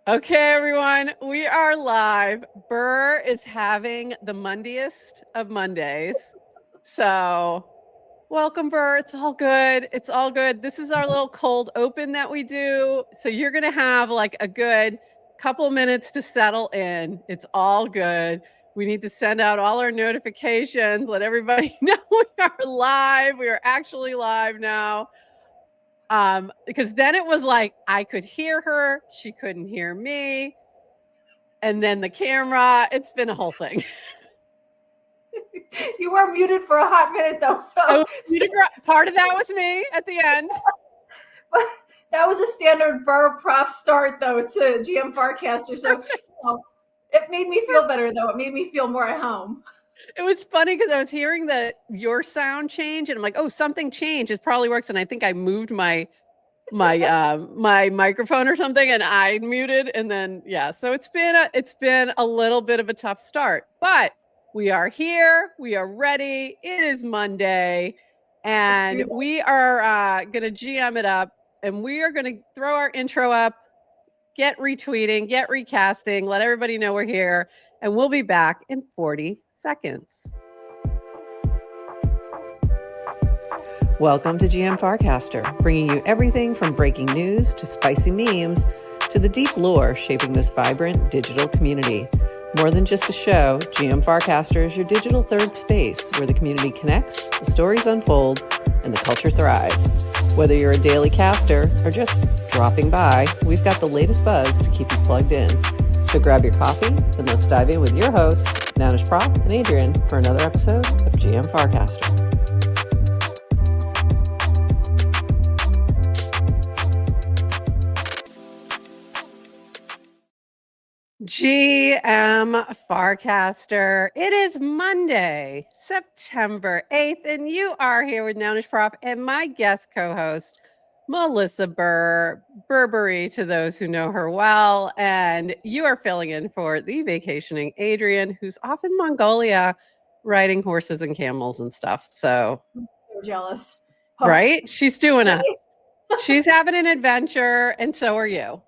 Okay, everyone, we are live. Burr is having the Mondiest of Mondays. So welcome, Burr. It's all good. It's all good. This is our little cold open that we do. So you're going to have like a good couple minutes to settle in. It's all good. We need to send out all our notifications, let everybody know we are live. We are actually live now. Because then it was like I could hear her, she couldn't hear me, and then the camera. It's been a whole thing. You were muted for a hot minute though, so part of that was me at the end. But that was a standard Burr Prof start though to GM Farcaster, so it made me feel better though. It made me feel more at home. It was funny because I was hearing your sound change, and I'm like, oh, something changed. It probably works. And I think I moved my microphone or something, and I muted, and then so it's been a little bit of a tough start, but we are here, we are ready. It is Monday, and we are gonna GM it up, and we are gonna throw our intro up, get retweeting, get recasting, let everybody know we're here, and we'll be back in 40 seconds. Welcome to GM Farcaster, bringing you everything from breaking news to spicy memes to the deep lore shaping this vibrant digital community. More than just a show, GM Farcaster is your digital third space where the community connects, the stories unfold, and the culture thrives. Whether you're a daily caster or just dropping by, we've got the latest buzz to keep you plugged in. So grab your coffee and let's dive in with your hosts, Nounish, Prof, and Adrienne for another episode of GM Farcaster. GM Farcaster. It is Monday, September 8th, and you are here with Nounish, Prof, and my guest co-host, Melissa Burr, Burberry to those who know her well, and you are filling in for the vacationing Adrienne, who's off in Mongolia riding horses and camels and stuff. So I'm so jealous. Right? She's doing she's having an adventure, and so are you.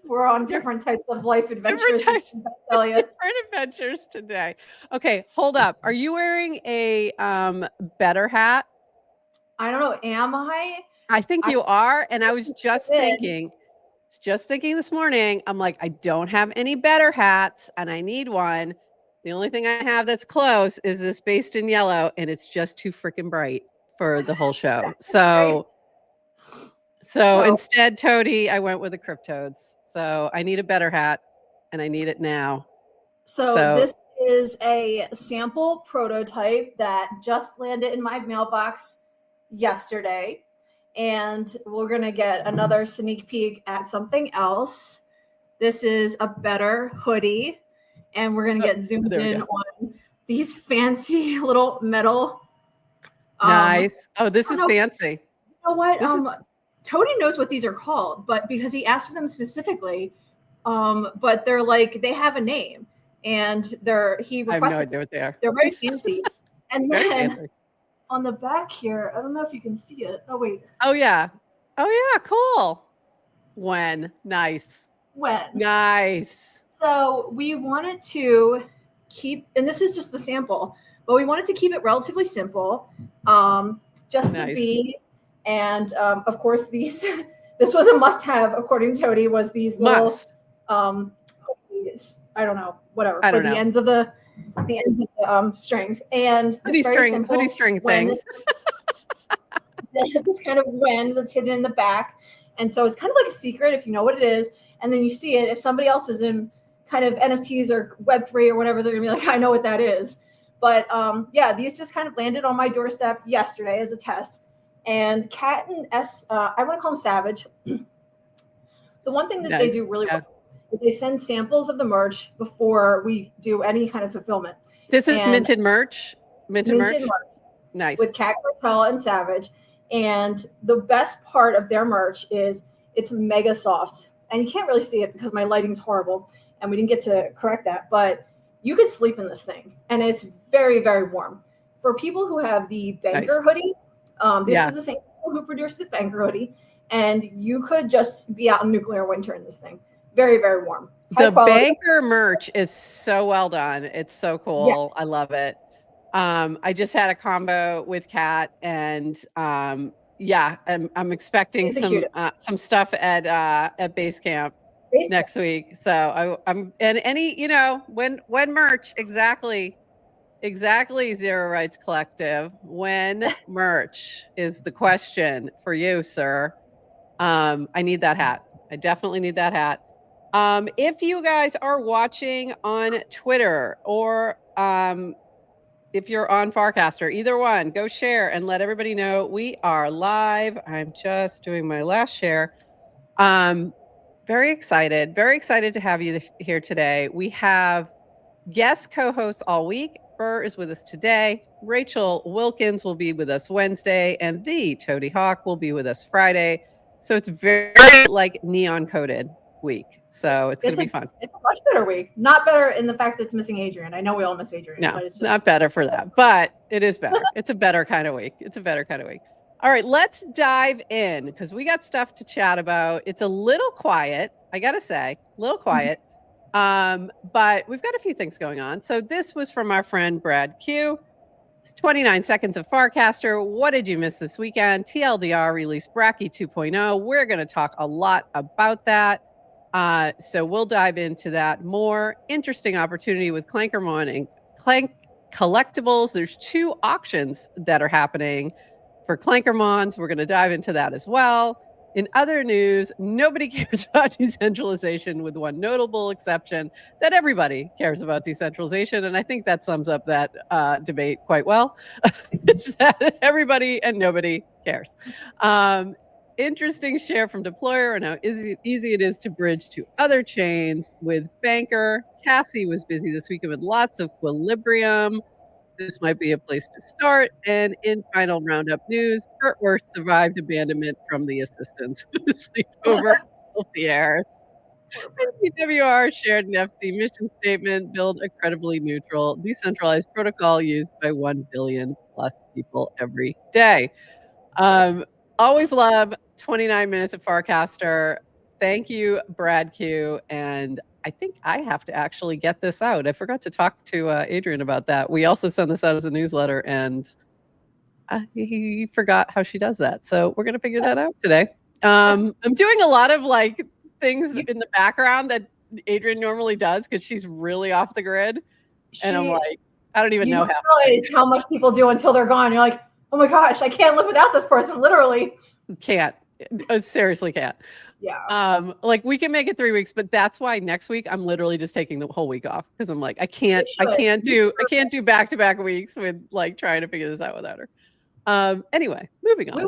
We're on different types of life adventures. Different adventures today. Okay, hold up. Are you wearing a Betr hat? I don't know. Am I? I think you are. And I was just thinking this morning, I'm like, I don't have any Betr hats and I need one. The only thing I have that's close is this Based in Yellow, and it's just too freaking bright for the whole show. So instead, Toady, I went with the Cryptodes. So I need a Betr hat, and I need it now. So this is a sample prototype that just landed in my mailbox yesterday. And we're going to get another sneak peek at something else. This is a Betr hoodie. And we're going to get zoomed in on these fancy little metal. Nice. Oh, this is fancy. You know what? Toady knows what these are called, but because he asked for them specifically, but they're like, they have a name, and he requested. I have no idea what they are. They're very fancy. And then on the back here, I don't know if you can see it. Oh wait. Oh yeah. Cool. Nice. So we wanted to keep, and this is just the sample, but we wanted to keep it relatively simple, just to be. And of course, this was a must-have, according to Toady, was these little I don't know, whatever, for the ends of the strings. And hoodie string thing. This kind of WEN that's hidden in the back. And so it's kind of like a secret if you know what it is. And then you see it. If somebody else is in kind of NFTs or Web3 or whatever, they're going to be like, I know what that is. But these just kind of landed on my doorstep yesterday as a test. And Cat and I want to call him Savage. The one thing that they do really well is they send samples of the merch before we do any kind of fulfillment. This is minted merch? Minted merch? Nice. With Cat Cartel and Savage. And the best part of their merch is it's mega soft. And you can't really see it because my lighting's horrible. And we didn't get to correct that. But you could sleep in this thing. And it's very, very warm. For people who have the Banker hoodie, this is the same people who produced the Banker hoodie. and you could just be out in nuclear winter in this thing. Very, very warm. The banker merch is so well done. It's so cool. Yes. I love it. I just had a combo with Kat, and yeah, I'm expecting some stuff at Basecamp next week. So I'm and any, you know, when merch exactly Zero Rights Collective, when merch is the question for you, sir. I need that hat. I definitely need that hat. If you guys are watching on Twitter or if you're on Farcaster, either one, go share and let everybody know we are live. I'm just doing my last share. Very excited to have you here today. We have guest co-hosts all week. Burr is with us today. Rachel Wilkins will be with us Wednesday, and the Toady Hawk will be with us Friday. So it's very like neon coded week. So it's going to be fun. It's a much better week. Not better in the fact that it's missing Adrienne. I know we all miss Adrienne. No, but it's just not better for that, but it is better. It's a better kind of week. All right, let's dive in because we got stuff to chat about. It's a little quiet, I got to say, a little quiet. But we've got a few things going on. So this was from our friend Brad Q. It's 29 Seconds of Farcaster. What did you miss this weekend? TLDR released Bracky 2.0. We're going to talk a lot about that. So we'll dive into that. More interesting opportunity with Clankermon and Clank Collectibles. There's 2 auctions that are happening for Clankermons. We're going to dive into that as well. In other news, nobody cares about decentralization with one notable exception, that everybody cares about decentralization. And I think that sums up that debate quite well. It's that everybody and nobody cares. Interesting share from Deployer and how easy it is to bridge to other chains with Banker. Cassie was busy this weekend with lots of Equilibrium. This might be a place to start. And in final roundup news, Kurtworth survived abandonment from the assistants with a sleepover at Pierre's. And DWR shared an FC mission statement, build a credibly neutral, decentralized protocol used by 1 billion plus people every day. Always love 29 minutes of Farcaster. Thank you, Brad Q. And I think I have to actually get this out. I forgot to talk to Adrienne about that. We also send this out as a newsletter, and he forgot how she does that. So we're going to figure that out today. I'm doing a lot of like things in the background that Adrienne normally does because she's really off the grid. And I'm like, I don't even know how much people do until they're gone. You're like, oh my gosh, I can't live without this person, literally. Can't. I seriously can't. Yeah. Like we can make it 3 weeks, but that's why next week I'm literally just taking the whole week off because I'm like, I can't do back-to-back weeks with like trying to figure this out without her. Anyway, moving on.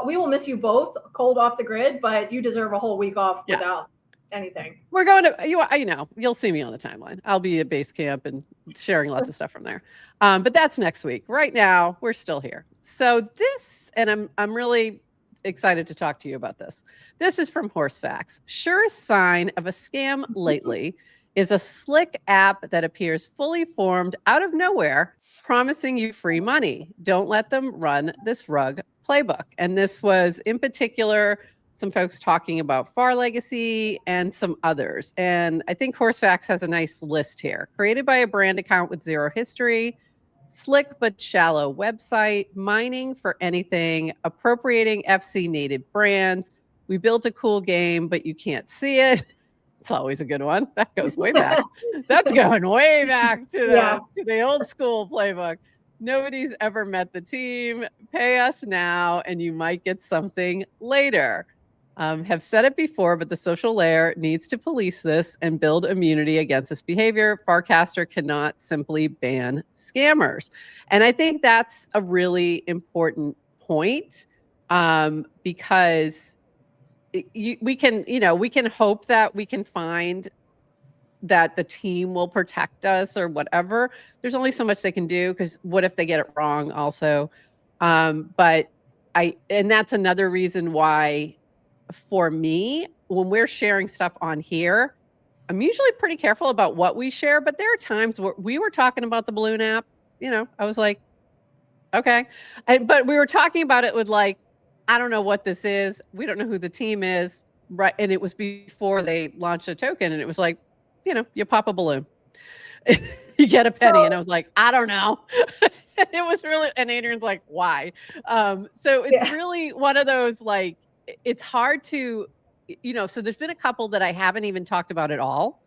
We will miss you both cold off the grid, but you deserve a whole week off without anything. We're going to, you know, you'll see me on the timeline. I'll be at Basecamp and sharing lots of stuff from there. But that's next week. Right now, we're still here. So this, and I'm really excited to talk to you about this. This is from Horsefacts. Surest sign of a scam lately is a slick app that appears fully formed out of nowhere, promising you free money. Don't let them run this rug playbook. And this was in particular some folks talking about Far Legacy and some others. And I think Horsefacts has a nice list here. Created by a brand account with zero history, slick but shallow website, mining for anything, appropriating FC native brands. We built a cool game, but you can't see it. It's always a good one. That goes way back. That's going way back to the old school playbook. Nobody's ever met the team. Pay us now, and you might get something later. Have said it before, but the social layer needs to police this and build immunity against this behavior. Farcaster cannot simply ban scammers. And I think that's a really important point because we can hope that we can find that the team will protect us or whatever. There's only so much they can do because what if they get it wrong also? And that's another reason why for me, when we're sharing stuff on here, I'm usually pretty careful about what we share, but there are times where we were talking about the balloon app, I was like, okay. But we were talking about it with like, I don't know what this is. We don't know who the team is. Right. And it was before they launched a token, and it was like, you pop a balloon. You get a penny. And I was like, I don't know. It was really, and Adrienne's like, why? So it's really one of those, like, it's hard to, so there's been a couple that I haven't even talked about at all,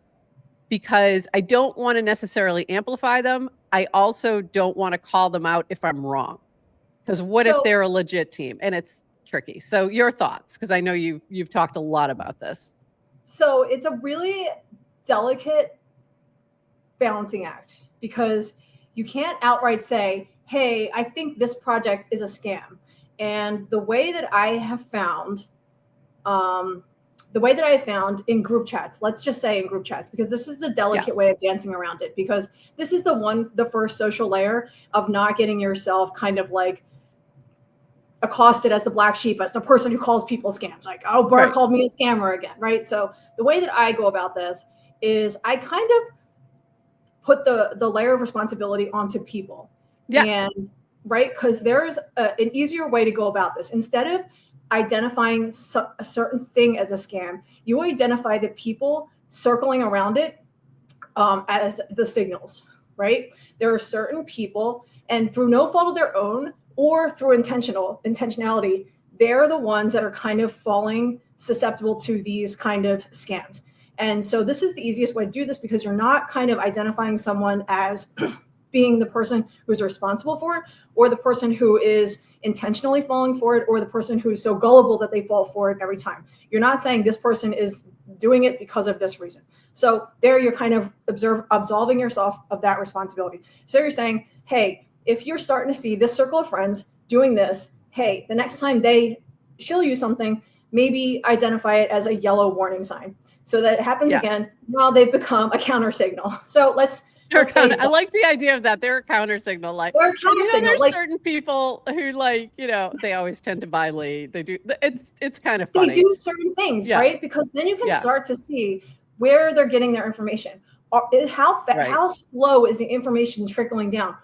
because I don't want to necessarily amplify them. I also don't want to call them out if I'm wrong. Because what if they're a legit team? And it's tricky. So your thoughts, because I know you've talked a lot about this. So it's a really delicate balancing act, because you can't outright say, hey, I think this project is a scam. And the way that I have found, in group chats, let's just say in group chats, because this is the delicate way of dancing around it, because this is the first social layer of not getting yourself kind of like accosted as the black sheep, as the person who calls people scams. Like, oh, Bert called me a scammer again, right? So the way that I go about this is I kind of put the layer of responsibility onto people. And because there's an easier way to go about this. Instead of identifying a certain thing as a scam, you identify the people circling around it as the signals, right? There are certain people, and through no fault of their own or through intentionality, they're the ones that are kind of falling susceptible to these kind of scams. And so this is the easiest way to do this, because you're not kind of identifying someone as being the person who's responsible for it, or the person who is intentionally falling for it, or the person who's so gullible that they fall for it every time. You're not saying this person is doing it because of this reason. So there you're kind of absolving yourself of that responsibility. So you're saying, hey, if you're starting to see this circle of friends doing this, hey, the next time they shill you something, maybe identify it as a yellow warning sign, so that it happens again. Well, they've become a counter signal. So let's say I like the idea of that. They're a counter signal. Like, they're a counter signal. There's certain people who, like, they always tend to buy lead. They do. It's kind of funny. They do certain things, right? Because then you can start to see where they're getting their information. How slow is the information trickling down?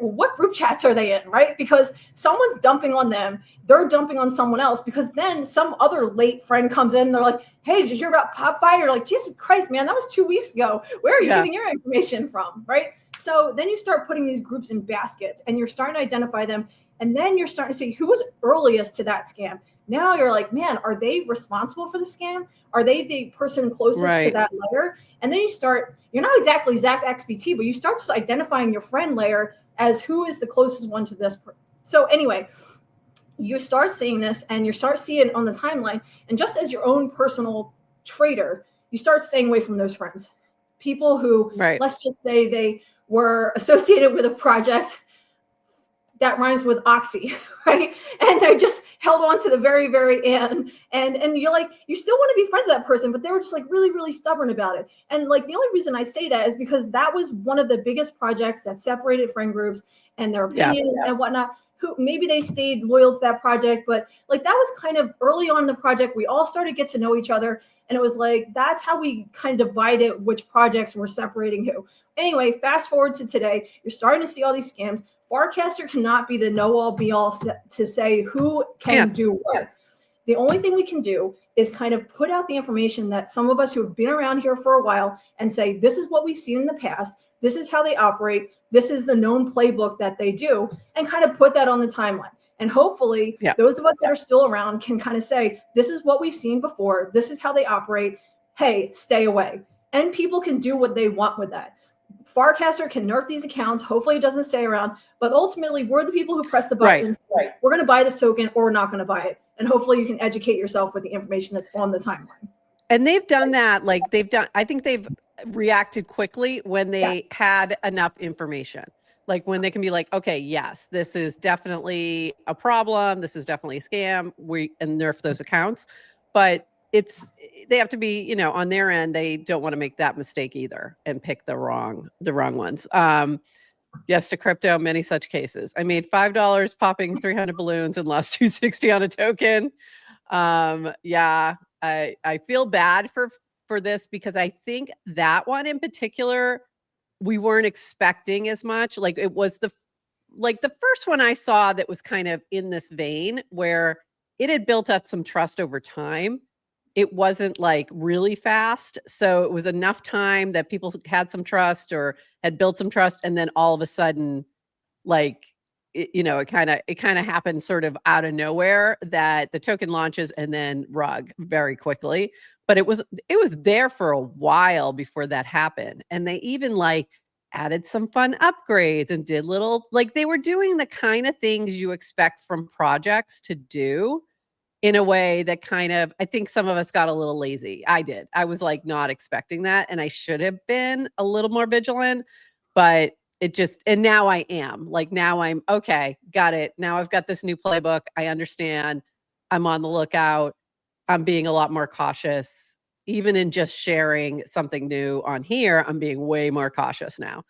What group chats are they in, right? Because someone's dumping on them, they're dumping on someone else, because then some other late friend comes in and they're like, hey, did you hear about Popeye? You're like, Jesus Christ, man, that was 2 weeks ago. Where are you getting your information from, right? So then you start putting these groups in baskets, and you're starting to identify them, and then you're starting to see who was earliest to that scam. Now you're like, man, are they responsible for the scam? Are they the person closest to that layer? And then you're not exactly Zach XBT, but you start just identifying your friend layer as who is the closest one to this. So anyway, you start seeing this, and you start seeing it on the timeline. And just as your own personal trader, you start staying away from those friends. People who, let's just say they were associated with a project that rhymes with oxy, right? And they just held on to the very, very end. And you're like, you still want to be friends with that person, but they were just like really, really stubborn about it. And like, the only reason I say that is because that was one of the biggest projects that separated friend groups and their opinion and whatnot. Who maybe they stayed loyal to that project, but like that was kind of early on in the project. We all started to get to know each other. And it was like, that's how we kind of divided which projects were separating who. Anyway, fast forward to today, you're starting to see all these scams. Farcaster cannot be the know-all be-all to say who can do what. The only thing we can do is kind of put out the information that some of us who have been around here for a while and say, this is what we've seen in the past. This is how they operate. This is the known playbook that they do, and kind of put that on the timeline. And hopefully those of us that are still around can kind of say, this is what we've seen before. This is how they operate. Hey, stay away. And people can do what they want with that. Farcaster can nerf these accounts. Hopefully it doesn't stay around. But ultimately, we're the people who press the button and say, we're going to buy this token or we're not going to buy it. And hopefully you can educate yourself with the information that's on the timeline. And they've done that. Like I think they've reacted quickly when they had enough information. Like when they can be like, okay, yes, this is definitely a problem. This is definitely a scam. And nerf those accounts. But they have to be, on their end, they don't want to make that mistake either and pick the wrong ones. Yes to crypto, many such cases. I made $5 popping 300 balloons and lost 260 on a token. I feel bad for this, because I think that one in particular, we weren't expecting as much. Like it was the first one I saw that was kind of in this vein, where it had built up some trust over time. It wasn't like really fast. So it was enough time that people had some trust or had built some trust. And then all of a sudden, like, it kind of happened sort of out of nowhere that the token launches and then rug very quickly. But it was there for a while before that happened. And they even like added some fun upgrades and did little, like, they were doing the kind of things you expect from projects to do in a way that kind of, I think some of us got a little lazy. I did. I was like not expecting that, and I should have been a little more vigilant, but it just, and now I am. Like, now I'm okay, got it. Now I've got this new playbook. I understand. I'm on the lookout. I'm being a lot more cautious. Even in just sharing something new on here, I'm being way more cautious now.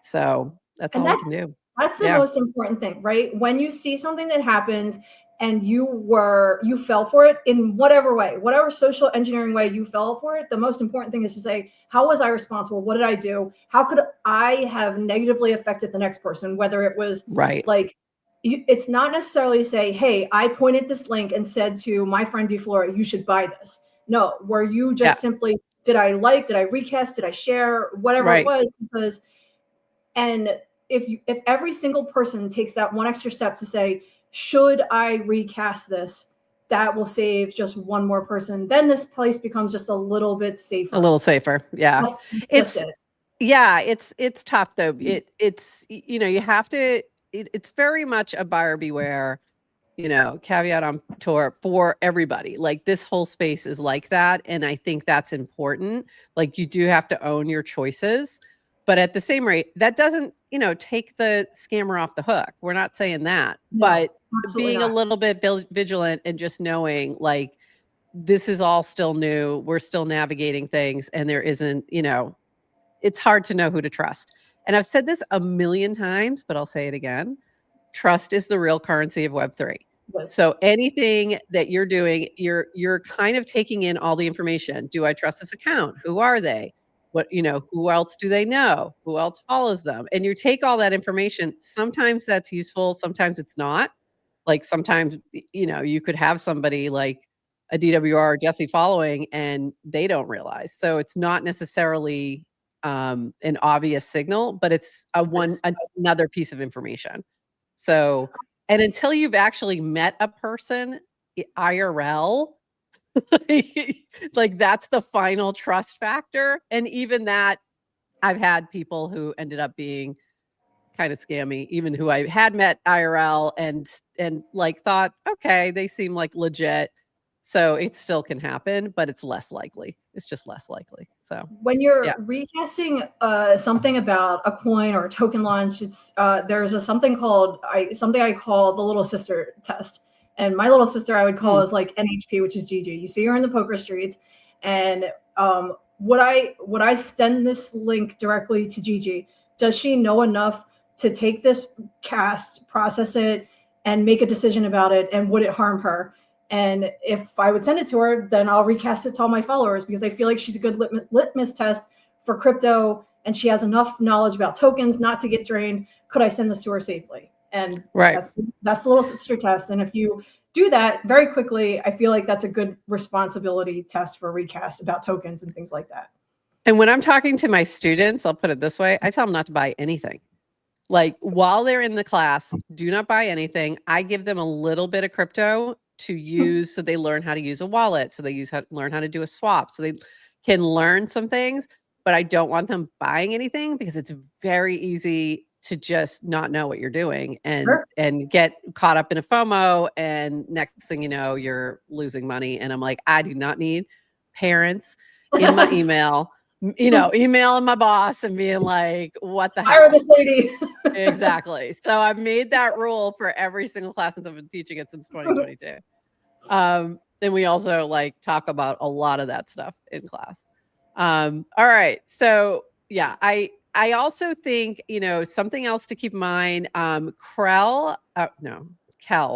So that's all we can do. That's the most important thing, right? When you see something that happens and you fell for it in whatever way, whatever social engineering way you fell for it, the most important thing is to say, how was I responsible? What did I do? How could I have negatively affected the next person? Whether it was like, it's not necessarily to say, hey, I pointed this link and said to my friend DeFlora, you should buy this. No, where you just simply, did I recast, did I share, whatever it was, because, and if every single person takes that one extra step to say, should I recast this, that will save just one more person. Then this place becomes just a little bit safer. A little safer. Yeah. It's tough though. It's, you have to, it's very much a buyer beware, caveat emptor for everybody. Like, this whole space is like that. And I think that's important. Like, you do have to own your choices. But at the same rate, that doesn't, take the scammer off the hook. We're not saying that. No, but being a little bit vigilant and just knowing, like, this is all still new. We're still navigating things. And there isn't, it's hard to know who to trust. And I've said this a million times, but I'll say it again. Trust is the real currency of Web3. So anything that you're doing, you're kind of taking in all the information. Do I trust this account? Who are they? What, who else do they know? Who else follows them? And you take all that information. Sometimes that's useful. Sometimes it's not. Like, sometimes, you could have somebody like a DWR or Jesse following and they don't realize. So it's not necessarily an obvious signal, but it's another piece of information. So, and until you've actually met a person IRL, like, that's the final trust factor. And even that, I've had people who ended up being kind of scammy, even who I had met IRL and like thought, okay, they seem like legit. So it still can happen, but it's less likely. It's just less likely. So when you're recasting something about a coin or a token launch, it's there's something I call the little sister test. And my little sister I would call is like NHP, which is GG. You see her in the poker streets, and would I send this link directly to GG? Does she know enough to take this cast, process it, and make a decision about it? And would it harm her? And if I would send it to her, then I'll recast it to all my followers, because I feel like she's a good litmus test for crypto, and she has enough knowledge about tokens not to get drained. Could I send this to her safely? And that's the little sister test. And if you do that very quickly, I feel like that's a good responsibility test for recast about tokens and things like that. And when I'm talking to my students, I'll put it this way, I tell them not to buy anything. Like, while they're in the class, do not buy anything. I give them a little bit of crypto to use, so they learn how to use a wallet, so they learn how to do a swap, so they can learn some things. But I don't want them buying anything, because it's very easy to just not know what you're doing and get caught up in a FOMO, and next thing you know, you're losing money. And I'm like, I do not need parents in my email, emailing my boss and being like, what the hell? Hire this lady. Exactly. So I've made that rule for every single class since I've been teaching it since 2022. And we also like talk about a lot of that stuff in class. All right. So yeah, I also think, something else to keep in mind, Kel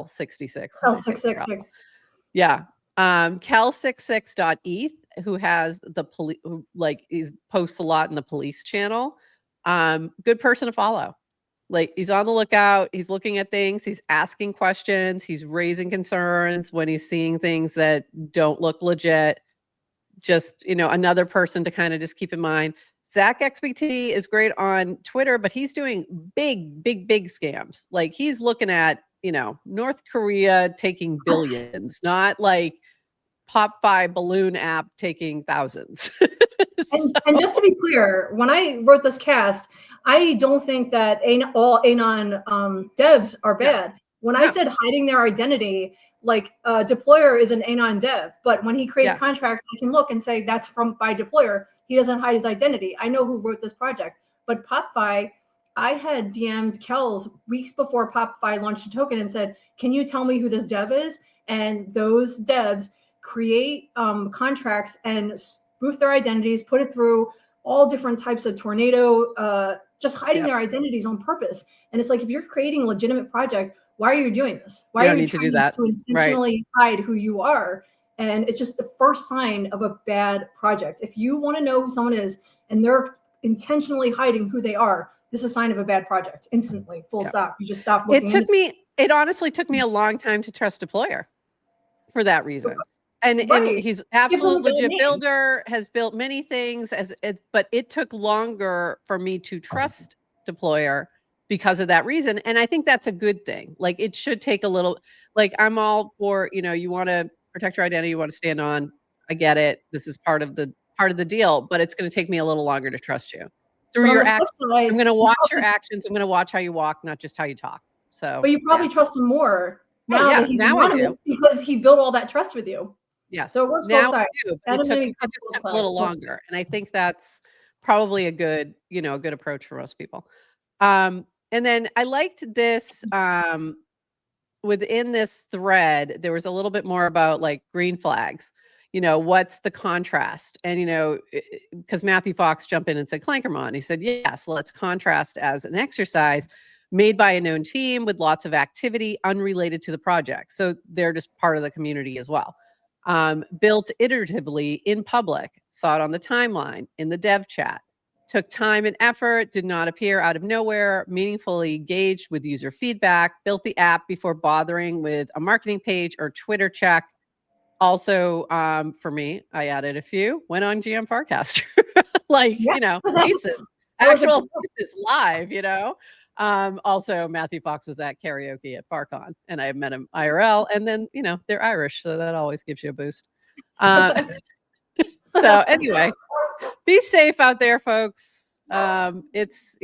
66. Kel666. Yeah. Kel66.eth, who has the police, he posts a lot in the police channel. Good person to follow. Like, he's on the lookout. He's looking at things. He's asking questions. He's raising concerns when he's seeing things that don't look legit. Just, another person to kind of just keep in mind. Zach XBT is great on Twitter, but he's doing big, big, big scams. Like, he's looking at, North Korea taking billions, not like Pop5 balloon app taking thousands. And just to be clear, when I wrote this cast, I don't think that all Anon devs are bad. When I said hiding their identity, like Deployer is an Anon dev, but when he creates contracts, I can look and say that's by Deployer. He doesn't hide his identity. I know who wrote this project. But Pop5, I had DM'd Kells weeks before Pop5 launched a token and said, can you tell me who this dev is? And those devs create contracts and spoof their identities, put it through all different types of tornado, just hiding their identities on purpose. And it's like, if you're creating a legitimate project, why are you doing this? Why are you need to do that? To intentionally hide who you are? And it's just the first sign of a bad project. If you want to know who someone is and they're intentionally hiding who they are, this is a sign of a bad project. Instantly, full stop. You just stop looking. It honestly took me a long time to trust Deployer for that reason. And he's absolutely legit builder, has built many things but it took longer for me to trust Deployer because of that reason. And I think that's a good thing. Like, it should take a little, like, I'm all for, you want to protect your identity, you want to stand on. I get it. This is part of the deal, but it's going to take me a little longer to trust you through your actions. I'm going to watch your actions. I'm going to watch how you walk, not just how you talk. So, but you probably trust him more now that he's anonymous because he built all that trust with you. Yes. So it works both sides. It took a little longer. And I think that's probably a good, a good approach for most people. And then I liked this, within this thread, there was a little bit more about like green flags, what's the contrast? And, because Matthew Fox jumped in and said, Clankermon, he said, yes, let's contrast as an exercise made by a known team with lots of activity unrelated to the project. So they're just part of the community as well. Built iteratively in public, saw it on the timeline, in the dev chat, took time and effort, did not appear out of nowhere, meaningfully engaged with user feedback, built the app before bothering with a marketing page or Twitter check. Also, for me, I added a few, went on GM Farcaster, faces, actual faces live, Also, Matthew Fox was at karaoke at Farcon, and I met him IRL, and then, they're Irish, so that always gives you a boost. So anyway, be safe out there, folks. It's,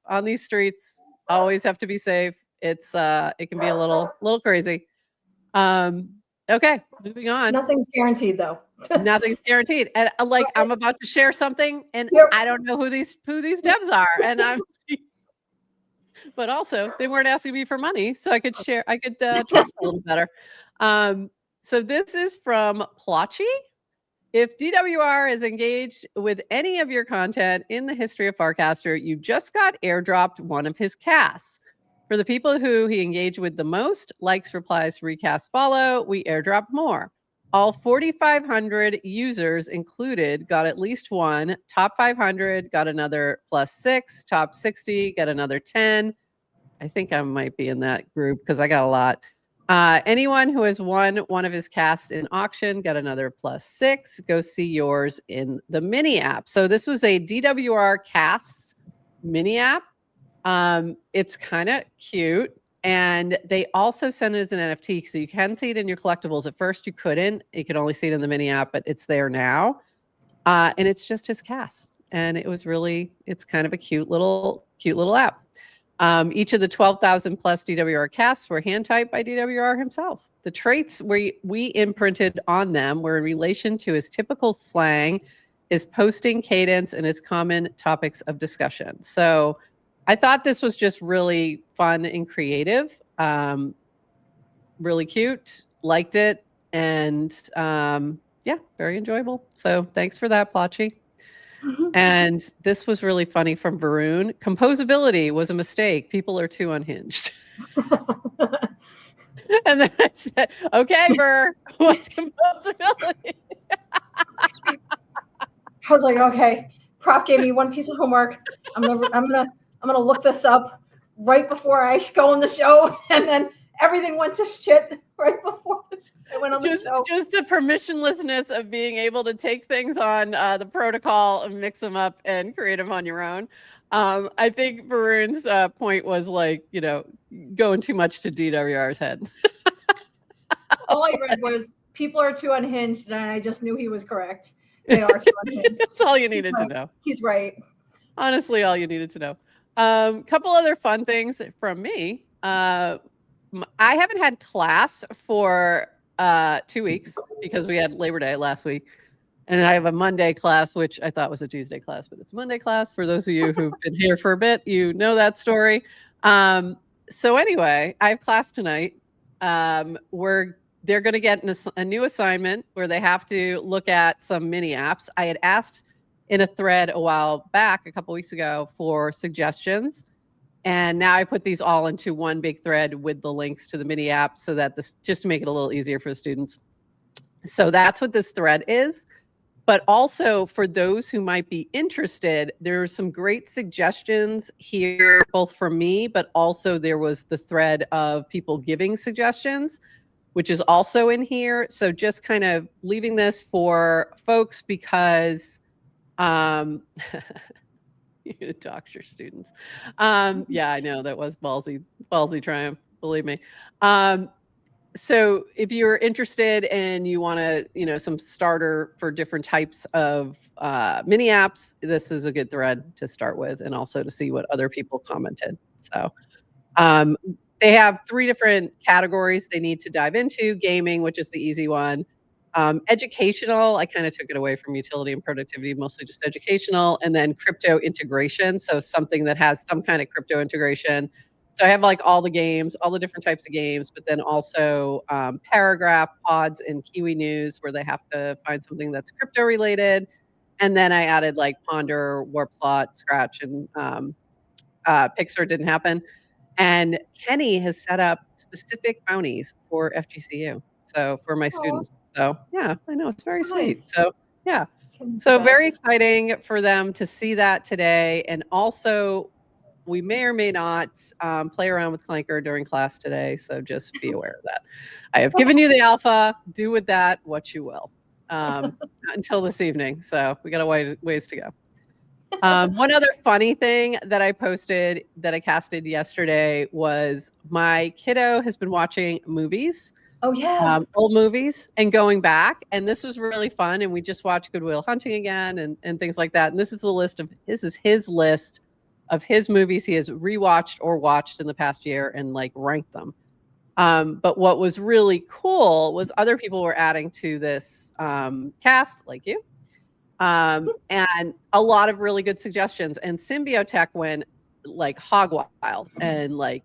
on these streets, always have to be safe. It's, it can be a little crazy. Okay, moving on. Nothing's guaranteed, though. Nothing's guaranteed. And I'm about to share something, and I don't know who these devs are, and I'm. But also, they weren't asking me for money, so I could share. I could trust a little better. So this is from Plotchy. If DWR is engaged with any of your content in the history of Farcaster, you just got airdropped one of his casts. For the people who he engaged with the most, likes, replies, recasts, follow, we airdrop more. All 4,500 users included got at least one. Top 500 got another +6. Top 60 got another 10. I think I might be in that group because I got a lot. Anyone who has won one of his casts in auction got another +6. Go see yours in the mini app. So this was a DWR casts mini app. It's kind of cute. And they also send it as an NFT, so you can see it in your collectibles. At first, you couldn't. You could only see it in the mini app, but it's there now. And it's just his cast. And it was it's kind of a cute little app. Each of the 12,000 plus DWR casts were hand typed by DWR himself. The traits we imprinted on them were in relation to his typical slang, his posting cadence, and his common topics of discussion. So I thought this was just really fun and creative, really cute, liked it, and very enjoyable. So thanks for that, Plotchy. And this was really funny from Varun. Composability was a mistake. People are too unhinged. And then I said, okay, Ver, what's composability? I was like, okay, Prof gave me one piece of homework. I'm gonna look this up. right before I go on the show, and then everything went to shit right before I went on the show. Just the permissionlessness of being able to take things on the protocol and mix them up and create them on your own. I think Varun's point was like, going too much to DWR's head. All I read was people are too unhinged, and I just knew he was correct. They are too unhinged. That's all you needed to know. He's right. Honestly, all you needed to know. Couple other fun things from me. I haven't had class for 2 weeks because we had Labor Day last week. And I have a Monday class, which I thought was a Tuesday class, but it's a Monday class. For those of you who've been here for a bit, you know that story. So anyway, I have class tonight. They're going to get a new assignment where they have to look at some mini apps. I had asked in a thread a while back, a couple weeks ago, for suggestions. And now I put these all into one big thread with the links to the mini apps so that just to make it a little easier for the students. So that's what this thread is. But also for those who might be interested, there are some great suggestions here, both from me, but also there was the thread of people giving suggestions, which is also in here. So just kind of leaving this for folks because you're gonna dox your students. Yeah, I know that was ballsy triumph, believe me. So if you're interested and you want to, some starter for different types of mini apps, this is a good thread to start with, and also to see what other people commented. So they have 3 different categories they need to dive into: gaming, which is the easy one; educational, I kind of took it away from utility and productivity, mostly just educational; and then crypto integration, so something that has some kind of crypto integration. So I have like all the games, all the different types of games, but then also Paragraph, Pods, and Kiwi News, where they have to find something that's crypto related. And then I added like Ponder, Warpslot, Scratch, and Pixar didn't happen. And Kenny has set up specific bounties for FGCU, so for my students. So yeah, I know, it's very sweet. So yeah, so very exciting for them to see that today. And also, we may or may not play around with Clanker during class today, so just be aware of that. I have given you the alpha. Do with that what you will. Not until this evening, so we got a ways to go. One other funny thing that I posted that I casted yesterday was my kiddo has been watching movies. Oh yeah, old movies and going back, and this was really fun. And we just watched Good Will Hunting again and things like that. And this is his list of his movies he has rewatched or watched in the past year and like ranked them. But what was really cool was other people were adding to this cast, like you, and a lot of really good suggestions. And Symbiotech went like hog wild, and like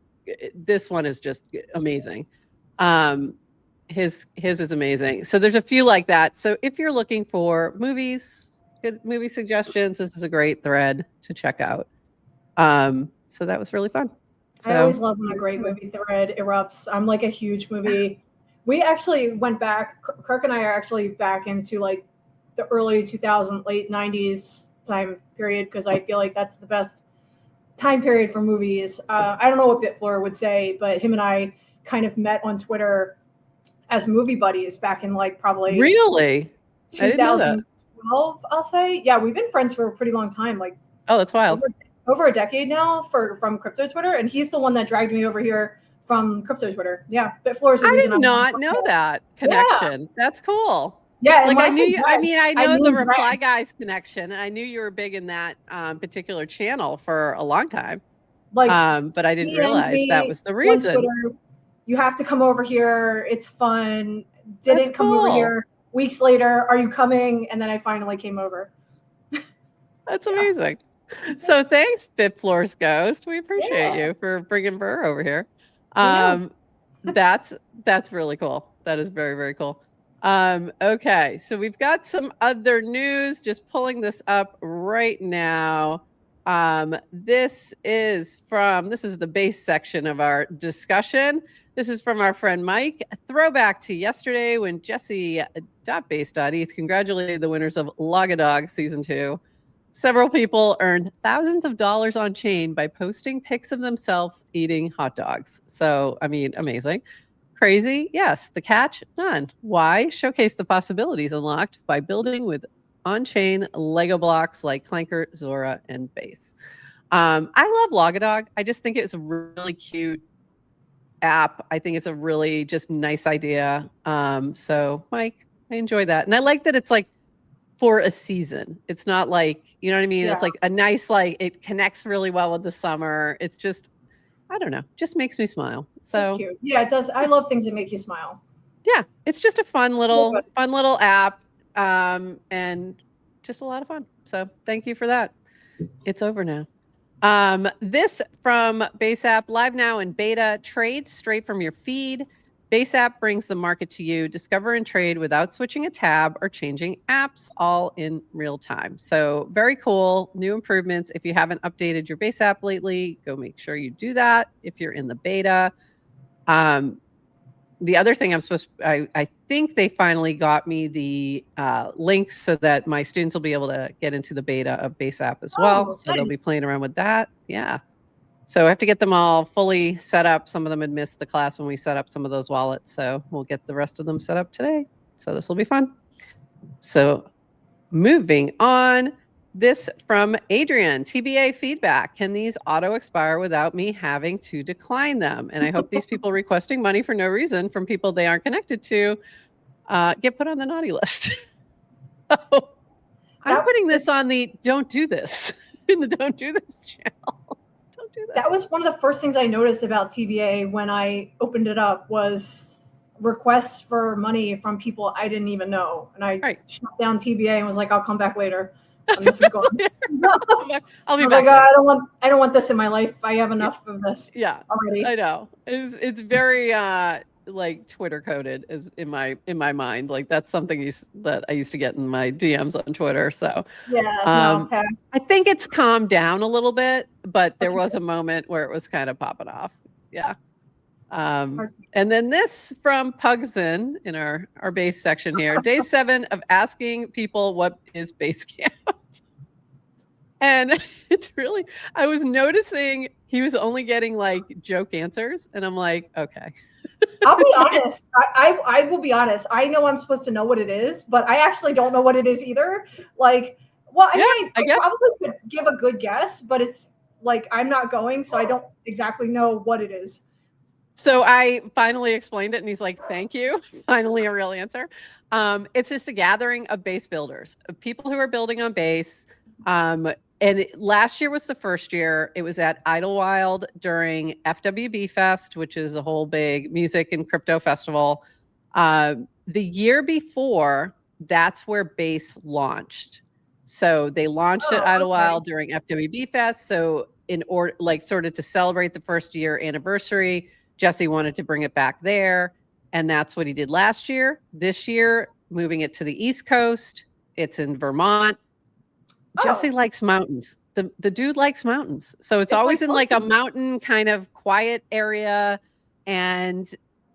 this one is just amazing. His is amazing. So there's a few like that. So if you're looking for movies, good movie suggestions, this is a great thread to check out. So that was really fun. So, I always love when a great movie thread erupts. I'm like a huge movie. We actually went back. Kirk and I are actually back into like the early 2000s, late 90s time period, because I feel like that's the best time period for movies. I don't know what Bitfloor would say, but him and I kind of met on Twitter as movie buddies back in like probably really 2012, I'll say. Yeah, we've been friends for a pretty long time. Like, oh, that's wild. Over a decade now from Crypto Twitter, and he's the one that dragged me over here from Crypto Twitter. Yeah, Bitfloor is the reason. I did not know that connection. Yeah. That's cool. Yeah, like I knew you. I mean, I know the Reply Guys connection. I knew you were big in that particular channel for a long time. Like, but I didn't realize that was the reason. Twitter, you have to come over here. It's fun. Didn't come over here. Weeks later, are you coming? And then I finally came over. That's amazing. So thanks, Bitfloor's Ghost. We appreciate you for bringing Burr over here. That's really cool. That is very, very cool. Okay, so we've got some other news. Just pulling this up right now. This is the base section of our discussion. This is from our friend Mike. A throwback to yesterday when Jesse.base.eth congratulated the winners of Logadog Season 2. Several people earned thousands of dollars on chain by posting pics of themselves eating hot dogs. So, I mean, amazing. Crazy? Yes. The catch? None. Why? Showcase the possibilities unlocked by building with on-chain Lego blocks like Clanker, Zora, and Base. I love Logadog. I just think it's a really cute app. I think it's a really just nice idea. So, Mike, I enjoy that. And I like that it's like for a season. It's not like, you know what I mean? Yeah. It's like a nice, like, it connects really well with the summer. It's just, I don't know, just makes me smile. So That's cute. Yeah, it does. I love things that make you smile. yeah, it's just a fun little app, and just a lot of fun. So thank you for that. It's over now. This from Basecamp, live now in beta. Trade straight from your feed. Basecamp brings the market to you. Discover and trade without switching a tab or changing apps, all in real time. So very cool. New improvements. If you haven't updated your Basecamp lately, go make sure you do that if you're in the beta. The other thing I think they finally got me the links so that my students will be able to get into the beta of Basecamp as well. So they'll be playing around with that. Yeah. So I have to get them all fully set up. Some of them had missed the class when we set up some of those wallets. So we'll get the rest of them set up today. So this will be fun. So moving on. This from Adrienne, TBA feedback. Can these auto expire without me having to decline them? And I hope these people requesting money for no reason from people they aren't connected to get put on the naughty list. So I'm putting this on the don't do this in the don't do this channel. Don't do that. That was one of the first things I noticed about TBA when I opened it up was requests for money from people I didn't even know. And I shut down TBA and was like, I'll come back later when this is gone. I'll be back. Like, I don't want this in my life. I have enough of this already. I know. It's very like Twitter coded is in my mind. Like that's something that I used to get in my DMs on Twitter. So yeah, I think it's calmed down a little bit, but there was a moment where it was kind of popping off. Yeah. And then this from Pugson in our base section here, day 7 of asking people what is Basecamp. And it's really, I was noticing he was only getting like joke answers. And I'm like, okay. I'll be honest. I will be honest. I know I'm supposed to know what it is, but I actually don't know what it is either. Like, well, I mean, I probably could give a good guess, but it's like, I'm not going, so I don't exactly know what it is. So I finally explained it and he's like, thank you. Finally a real answer. It's just a gathering of base builders, of people who are building on base. And last year was the first year. It was at Idlewild during FWB Fest, which is a whole big music and crypto festival. The year before, that's where Base launched. So they launched at Idlewild during FWB Fest. So in order, like sort of to celebrate the first year anniversary, Jesse wanted to bring it back there. And that's what he did last year. This year, moving it to the East Coast. It's in Vermont. Jesse likes mountains. The dude likes mountains. So it's always in like a mountain kind of quiet area. And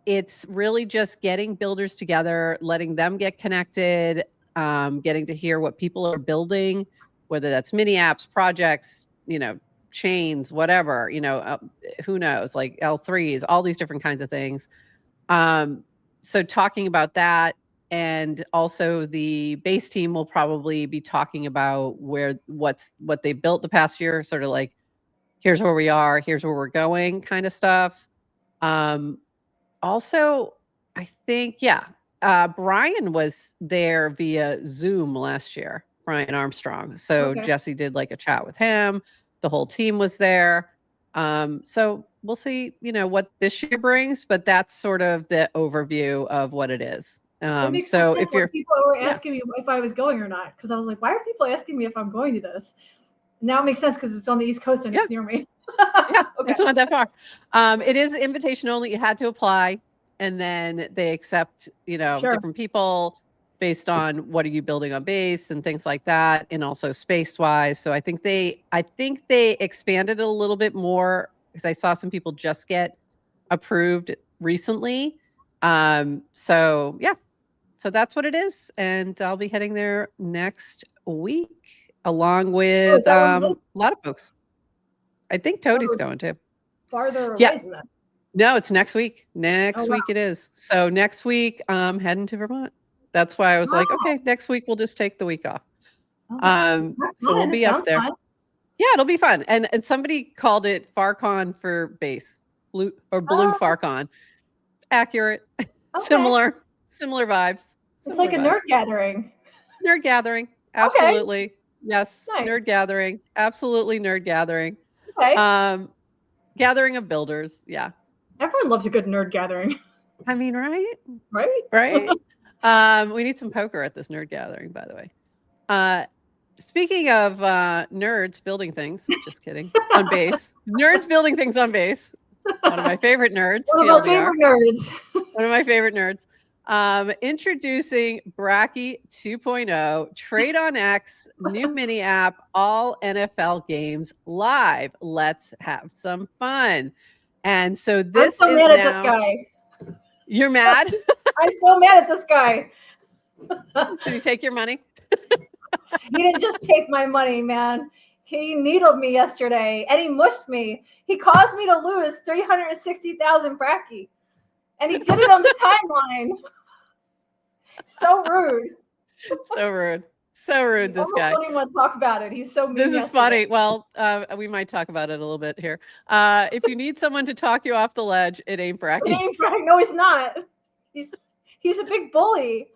it's really just getting builders together, letting them get connected, getting to hear what people are building, whether that's mini apps, projects, chains, whatever, who knows, like L3s, all these different kinds of things. So talking about that. And also the base team will probably be talking about what they built the past year, sort of like, here's where we are, here's where we're going kind of stuff. Also, I think, Brian was there via Zoom last year, Brian Armstrong. So Jesse did like a chat with him. The whole team was there. So we'll see, what this year brings, but that's sort of the overview of what it is. So if people were asking me if I was going or not, because I was like, why are people asking me if I'm going to this? Now it makes sense because it's on the East Coast and it's near me. It's not that far. It is invitation only. You had to apply, and then they accept, different people based on what are you building on base and things like that, and also space wise. So I think they expanded it a little bit more because I saw some people just get approved recently. So that's what it is, and I'll be heading there next week. along with that a lot of folks. I think Toadie's going too. Farther Yeah. away than that. No, it's next week. Next Oh, week it is. So next week, heading to Vermont. That's why I was like, okay, next week we'll just take the week off. So we'll be up there. Fun. Yeah, it'll be fun. And somebody called it Farcon for base, blue Farcon. Accurate. Okay. Similar vibes. It's like a nerd gathering. Nerd gathering. Absolutely. Okay. Yes. Nice. Nerd gathering. Absolutely nerd gathering. Okay. Gathering of builders. Yeah. Everyone loves a good nerd gathering. I mean, right? We need some poker at this nerd gathering, by the way. Speaking of nerds building things, just kidding, on base. Nerds building things on base. One of my favorite nerds. One of my favorite nerds. One of my favorite nerds. Introducing Bracky 2.0, Trade on X, new mini app, all NFL games live. Let's have some fun. And so this I'm so mad at this guy. You're mad? I'm so mad at this guy. Did he take your money? He didn't just take my money, man. He needled me yesterday and he mushed me. He caused me to lose 360,000 Bracky. And he did it on the timeline. So rude. So rude. So rude, this guy. I don't even want to talk about it. He's so mean. This is funny. Well, we might talk about it a little bit here. If you need someone to talk you off the ledge, it ain't Bracky. It ain't Bracky. No, he's not. He's a big bully.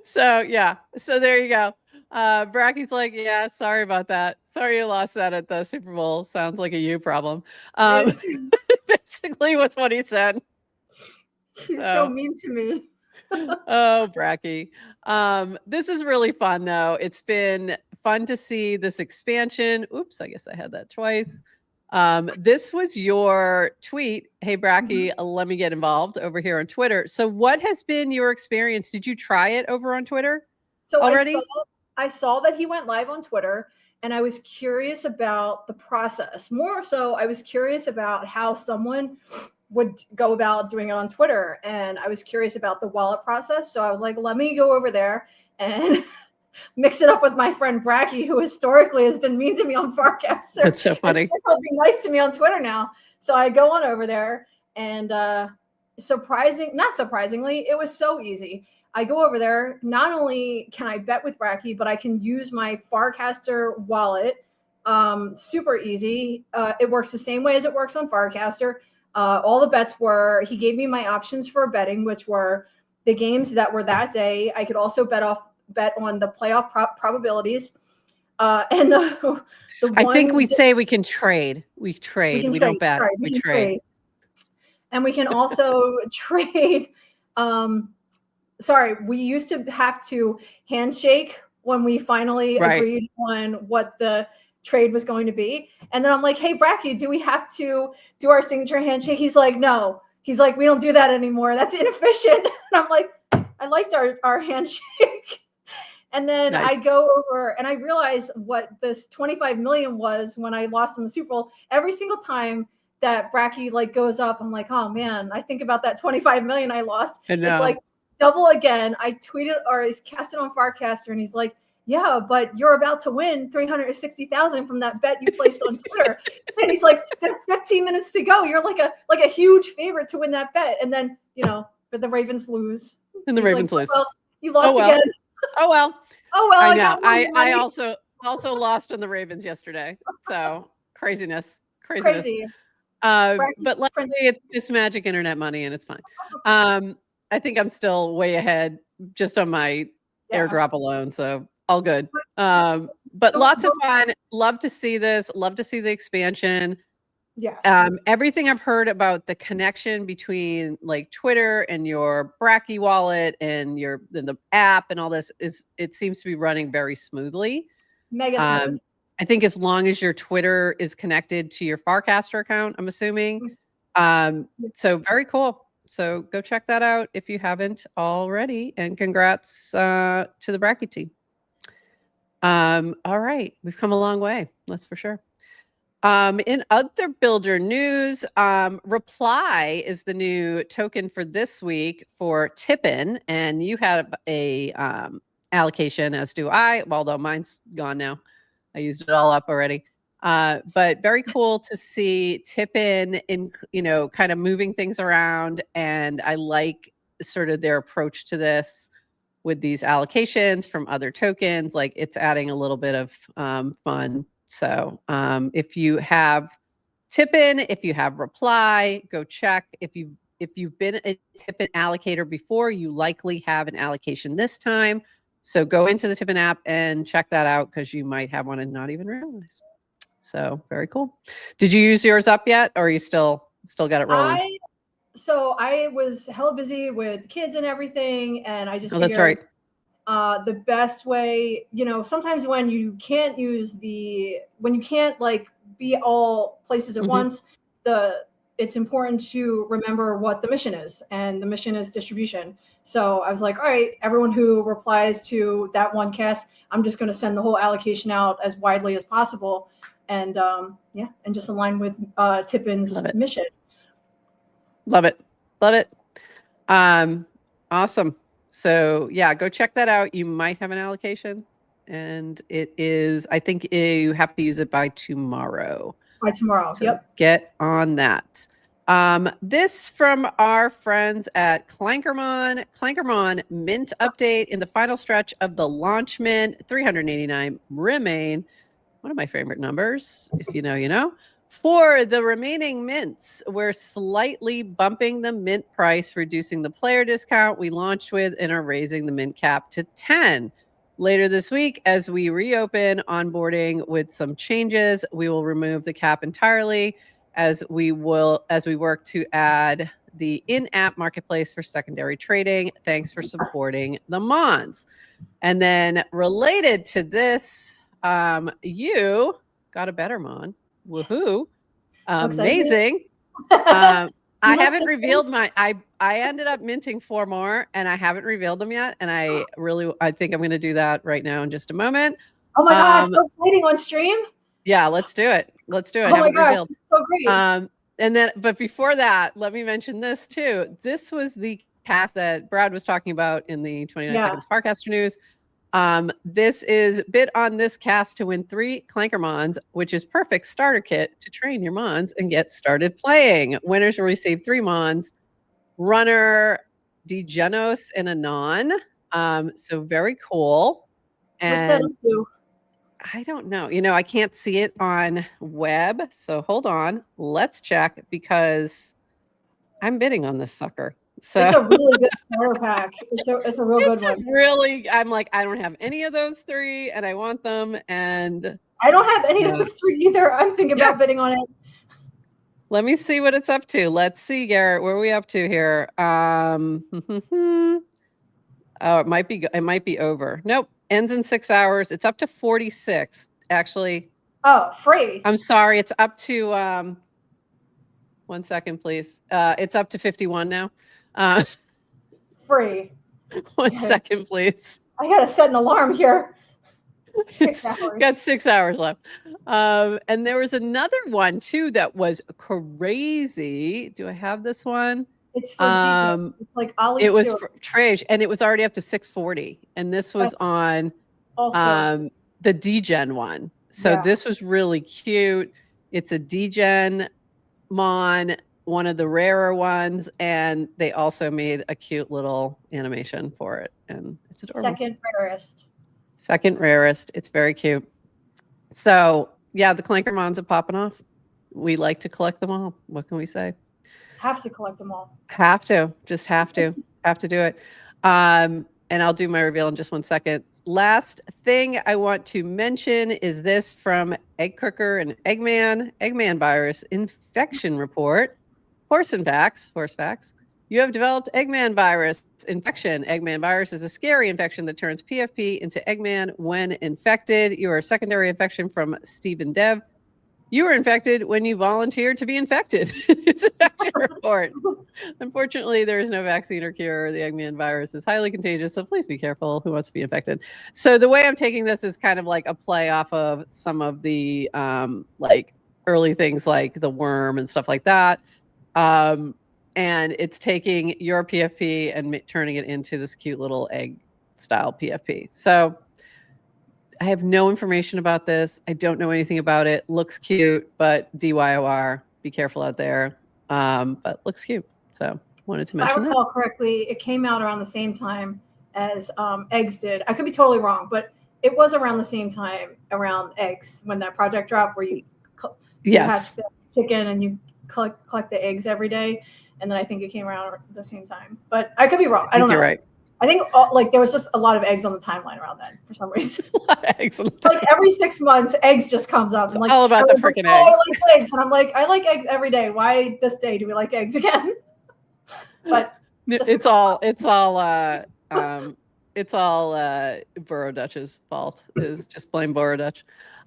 So, yeah. So there you go. Bracky's like, yeah, sorry about that. Sorry you lost that at the Super Bowl. Sounds like a you problem. Basically was what he said. He's so mean to me. Oh, Bracky. This is really fun, though. It's been fun to see this expansion. Oops, I guess I had that twice. This was your tweet. Hey, Bracky, let me get involved over here on Twitter. So what has been your experience? Did you try it over on Twitter already? I saw that he went live on Twitter, and I was curious about the process. More so, I was curious about how someone would go about doing it on Twitter. And I was curious about the wallet process. So I was like, let me go over there and mix it up with my friend Bracky, who historically has been mean to me on Farcaster. That's so funny. He'll be nice to me on Twitter now. So I go on over there, and not surprisingly, it was so easy. I go over there. Not only can I bet with Bracky, but I can use my Farcaster wallet. Super easy. It works the same way as it works on Farcaster. All the bets he gave me my options for betting, which were the games that were that day. I could also bet on the playoff probabilities. And I think we say we can trade. We trade. We don't bet. We trade. And we can also trade. We used to have to handshake when we finally agreed on what the trade was going to be. And then I'm like, hey, Bracky, do we have to do our signature handshake? He's like, no. He's like, we don't do that anymore. That's inefficient. And I'm like, I liked our handshake. And then I go over and I realize what this 25 million was when I lost in the Super Bowl. Every single time that Bracky goes up, I'm like, oh man, I think about that 25 million I lost. It's like double again. I tweeted or he's cast it on Farcaster, and he's like, yeah, but you're about to win 360,000 from that bet you placed on Twitter. And he's like, there's 15 minutes to go. You're like a huge favorite to win that bet. And then, but the Ravens lose. And the Ravens lose. Well, you lost again. Oh well. I know. I also lost on the Ravens yesterday. So craziness. Crazy. But luckily it's just magic internet money and it's fine. I think I'm still way ahead just on my airdrop alone. So all good. But lots of fun. Love to see this. Love to see the expansion. Yes. Everything I've heard about the connection between Twitter and your Bracky wallet and the app and all this it seems to be running very smoothly. Mega smooth. I think as long as your Twitter is connected to your Farcaster account, I'm assuming. So very cool. So go check that out if you haven't already. And congrats to the Bracky team. All right. We've come a long way. That's for sure. In other builder news, Reply is the new token for this week for tipn. And you have a allocation, as do I, although mine's gone now. I used it all up already. But very cool to see tipn in, kind of moving things around. And I like sort of their approach to this with these allocations from other tokens. Like, it's adding a little bit of fun. So if you have tipn, if you have reply, go check. If you've been a tipn allocator before, you likely have an allocation this time. So go into the tipn app and check that out, because you might have one and not even realize. So very cool. Did you use yours up yet, or are you still got it rolling? So I was hella busy with kids and everything, and I just Oh, figured, that's right. The best way, sometimes when you can't like be all places at once, it's important to remember what the mission is, and the mission is distribution. So I was like, all right, everyone who replies to that one cast, I'm just going to send the whole allocation out as widely as possible, and and just align with tipn's mission. Love it. Awesome. So yeah, go check that out. You might have an allocation, and it is, I think you have to use it by tomorrow. So yep. Get on that. This from our friends at Clankermon. Clankermon mint update in the final stretch of the launch mint. 389 remain. One of my favorite numbers. If you know, you know. For the remaining mints, we're slightly bumping the mint price, reducing the player discount we launched with, and are raising the mint cap to 10. Later this week, as we reopen onboarding with some changes, we will remove the cap entirely, as we work to add the in-app marketplace for secondary trading. Thanks for supporting the Mons. And then related to this, you got a Betr Mon. Woohoo. Amazing. I haven't revealed my, I ended up minting 4 more, and I haven't revealed them yet. And I think I'm going to do that right now in just a moment. Oh my gosh, so exciting on stream. Yeah, let's do it. Oh my gosh, so great. And then, but before that, let me mention this too. This was the cast that Brad was talking about in the 29 Seconds Farcaster news. This is bid on this cast to win 3 Clankermons, which is perfect starter kit to train your Mons and get started playing. Winners will receive 3 Mons, Runner, Degenos, and Anon. So very cool. And what's that up to? I don't know. I can't see it on web. So hold on. Let's check, because I'm bidding on this sucker. So it's a really good starter pack. It's a real good one. Really, I'm like, I don't have any of those 3, and I want them. And I don't have any of those 3 either. I'm thinking about bidding on it. Let me see what it's up to. Let's see, Garrett. Where are we up to here? Oh, it might be over. Nope. Ends in 6 hours. It's up to 46, actually. Oh, free. I'm sorry. It's up to 1 second, please. It's up to 51 now. Free. 1 second, please. I gotta set an alarm here. 6 hours. Got 6 hours left. And there was another one too that was crazy. Do I have this one? It's for it's like Ollie it was Stewart. for Trage, and it was already up to 640. And this was on the Degen one. So this was really cute. It's a Degen Mon, one of the rarer ones, and they also made a cute little animation for it, and it's adorable. Second rarest. It's very cute. So yeah, the Clankermons are popping off. We like to collect them all. What can we say? Have to collect them all. Have to. Just have to. Have to do it. And I'll do my reveal in just 1 second. Last thing I want to mention is this from Eggcooker and Eggman virus infection report. Horse facts. You have developed Eggman virus infection. Eggman virus is a scary infection that turns PFP into Eggman when infected. You are a secondary infection from Stephen Dev. You were infected when you volunteered to be infected. It's an infection report. Unfortunately, there is no vaccine or cure. The Eggman virus is highly contagious, so please be careful who wants to be infected. So the way I'm taking this is kind of like a play off of some of the like early things like the worm and stuff like that. And it's taking your PFP and turning it into this cute little egg style PFP. So I have no information about this. I don't know anything about it. Looks cute, but DYOR, be careful out there. But looks cute. So wanted to mention that. If I recall correctly, it came out around the same time as Eggs did. I could be totally wrong, but it was around the same time around Eggs when that project dropped where you yes. have chicken and you collect the eggs every day. And then I think it came around the same time. But I could be wrong. I don't know. You're right. I think there was just a lot of eggs on the timeline around then for some reason. A lot of eggs on the like every 6 months, eggs just comes up. It's all about the freaking eggs. I like eggs. And I'm like, I like eggs every day. Why this day do we like eggs again? But it's all Borough Dutch's fault. Is just blame Borough Dutch.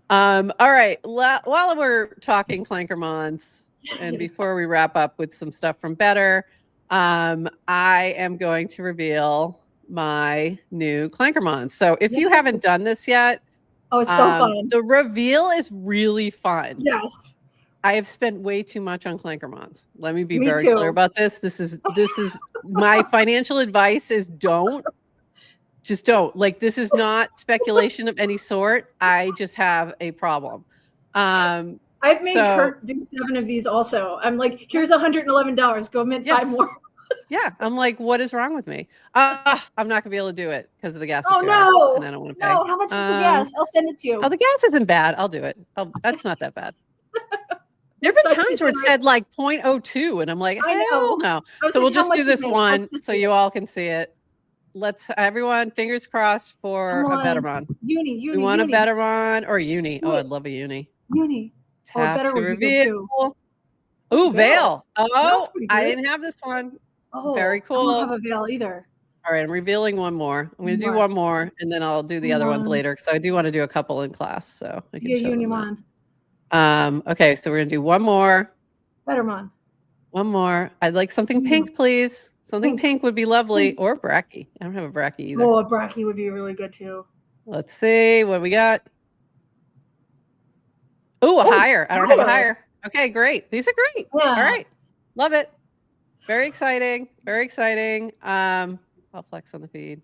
All right. While we're talking Clankermons, and before we wrap up with some stuff from Betr, I am going to reveal my new Clankermons. So if you haven't done this yet, oh, it's so fun. The reveal is really fun. Yes. I have spent way too much on Clankermons. Let me be very clear about this. This is my financial advice is just don't. Like, this is not speculation of any sort. I just have a problem. I've made Kurt do 7 of these also. I'm like, here's $111. Go mint 5 more. Yeah. I'm like, what is wrong with me? I'm not going to be able to do it because of the gas. Oh, no. And I don't want to pay. No, how much is the gas? I'll send it to you. Oh, the gas isn't bad. I'll do it. That's not that bad. There have been times where it said like 0.02 and I'm like, hell no. So we'll just do this one so you all can see it. Let's everyone fingers crossed for a Bettermon. Uni. We want a Bettermon or Uni. Oh, I'd love a Uni. Uni. Tap to reveal. Ooh, Veil. Oh, I didn't have this one. Oh, very cool. I don't have a Veil either. All right, I'm revealing one more. I'm going to do one more and then I'll do the other ones later because I do want to do a couple in class. So I can show them that. Okay, so we're gonna do one more. Bettermon. One more. I'd like something pink, please. Something pink would be lovely. Or Bracky. I don't have a Bracky either. Oh, a Bracky would be really good too. Let's see what we got. Oh, a higher. I don't have a higher. Okay, great. These are great. Yeah. All right. Love it. Very exciting. Very exciting. I'll flex on the feed.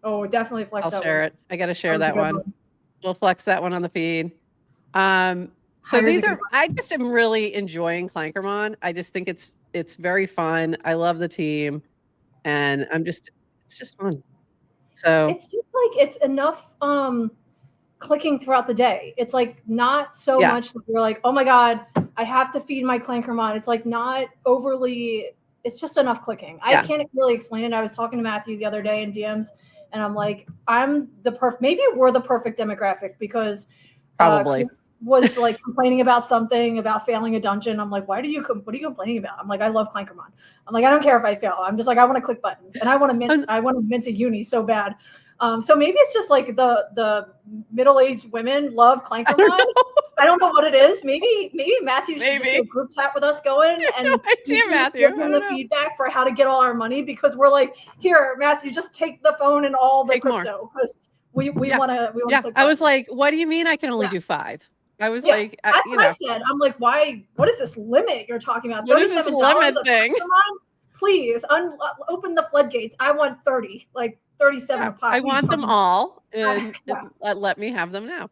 Oh, definitely flex. I'll share it. I gotta share that one. We'll flex that one on the feed. So these are, I just am really enjoying Clankermon. I just think it's very fun. I love the team and it's just fun. So it's just like, it's enough clicking throughout the day. It's like not so much that you're like, oh my God, I have to feed my Clankermon. It's like not overly, it's just enough clicking. I can't really explain it. I was talking to Matthew the other day in DMs and I'm like, maybe we're the perfect demographic because probably was like complaining about something about failing a dungeon. I'm like, what are you complaining about? I'm like, I love Clankermon. I'm like, I don't care if I fail. I'm just like, I want to click buttons and I want to mint a Uni so bad. So maybe it's just like the middle-aged women love Clankermon. I don't know what it is. Maybe Matthew should just do a group chat with us going and Matthew. Give him the feedback for how to get all our money because we're like, here, Matthew, just take the phone and all the crypto because we want to. I was like, what do you mean I can only do 5? I was like, that's what I said. I'm like, why? What is this limit you're talking about? What is this limit thing? Please open the floodgates. I want 30, like 37 a pop. I want them all, and let me have them now.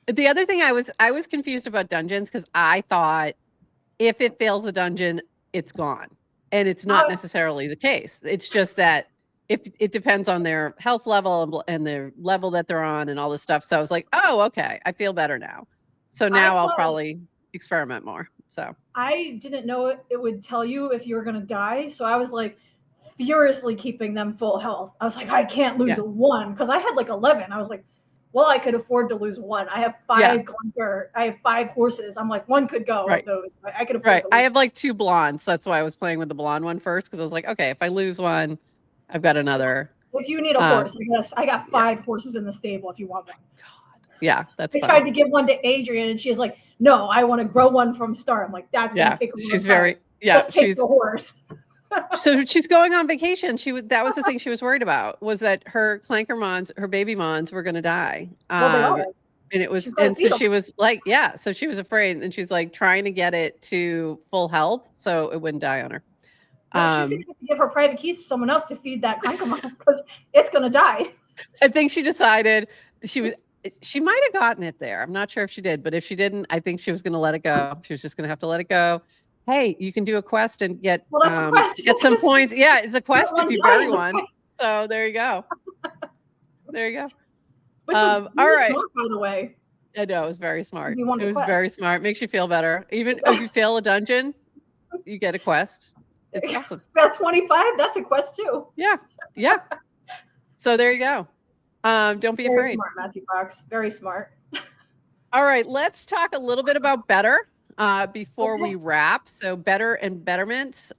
The other thing I was confused about dungeons because I thought if it fails a dungeon, it's gone, and it's not necessarily the case. It's just that. If it depends on their health level and their level that they're on and all this stuff. So I was like, oh, okay. I feel better now. So now I'll probably experiment more. So I didn't know it would tell you if you were going to die. So I was like furiously keeping them full health. I was like, I can't lose a 1 because I had like 11. I was like, well, I could afford to lose 1. I have 5 I have 5 horses. I'm like, 1 could go of those. I could afford to lose. I have like 2 blondes. So that's why I was playing with the blonde one first because I was like, okay, if I lose 1, I've got another. If you need a horse, I guess I got 5 horses in the stable if you want one. God. Yeah, that's I tried to give one to Adrienne and she was like, no, I want to grow one from start. I'm like, that's going to take a long time. Just take the horse. So she's going on vacation. That was the thing she was worried about was that her Clankermons, her baby mons were going to die. Well, they are. And it was, and so she was like, so she was afraid and she's like trying to get it to full health so it wouldn't die on her. No, she's going to have to give her private keys to someone else to feed that Clankermon because it's going to die. I think she decided she might have gotten it there. I'm not sure if she did, but if she didn't, I think she was going to let it go. She was just going to have to let it go. Hey, you can do a quest and get get some points. Yeah, it's a quest if you bury one. So there you go. There you go. Which was really smart, by the way. I know, it was very smart. It was very smart. Makes you feel better. Even if you fail a dungeon, you get a quest. It's awesome. That's 25. That's a quest too. Yeah. Yeah. So there you go. Don't be afraid. Very smart, Matthew Fox. Very smart. All right. Let's talk a little bit about Betr before we wrap. So Betr and betterments.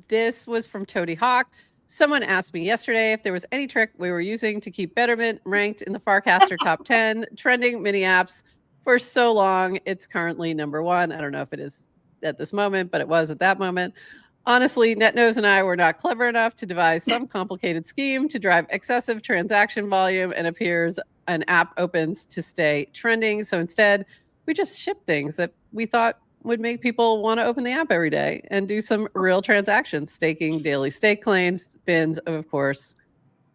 This was from Toady Hawk. Someone asked me yesterday if there was any trick we were using to keep Betterment ranked in the Farcaster top 10 trending mini apps for so long. It's currently number 1. I don't know if it is at this moment, but it was at that moment. Honestly, NetNose and I were not clever enough to devise some complicated scheme to drive excessive transaction volume and appears an app opens to stay trending. So instead, we just ship things that we thought would make people want to open the app every day and do some real transactions, staking daily stake claims, spins, of course,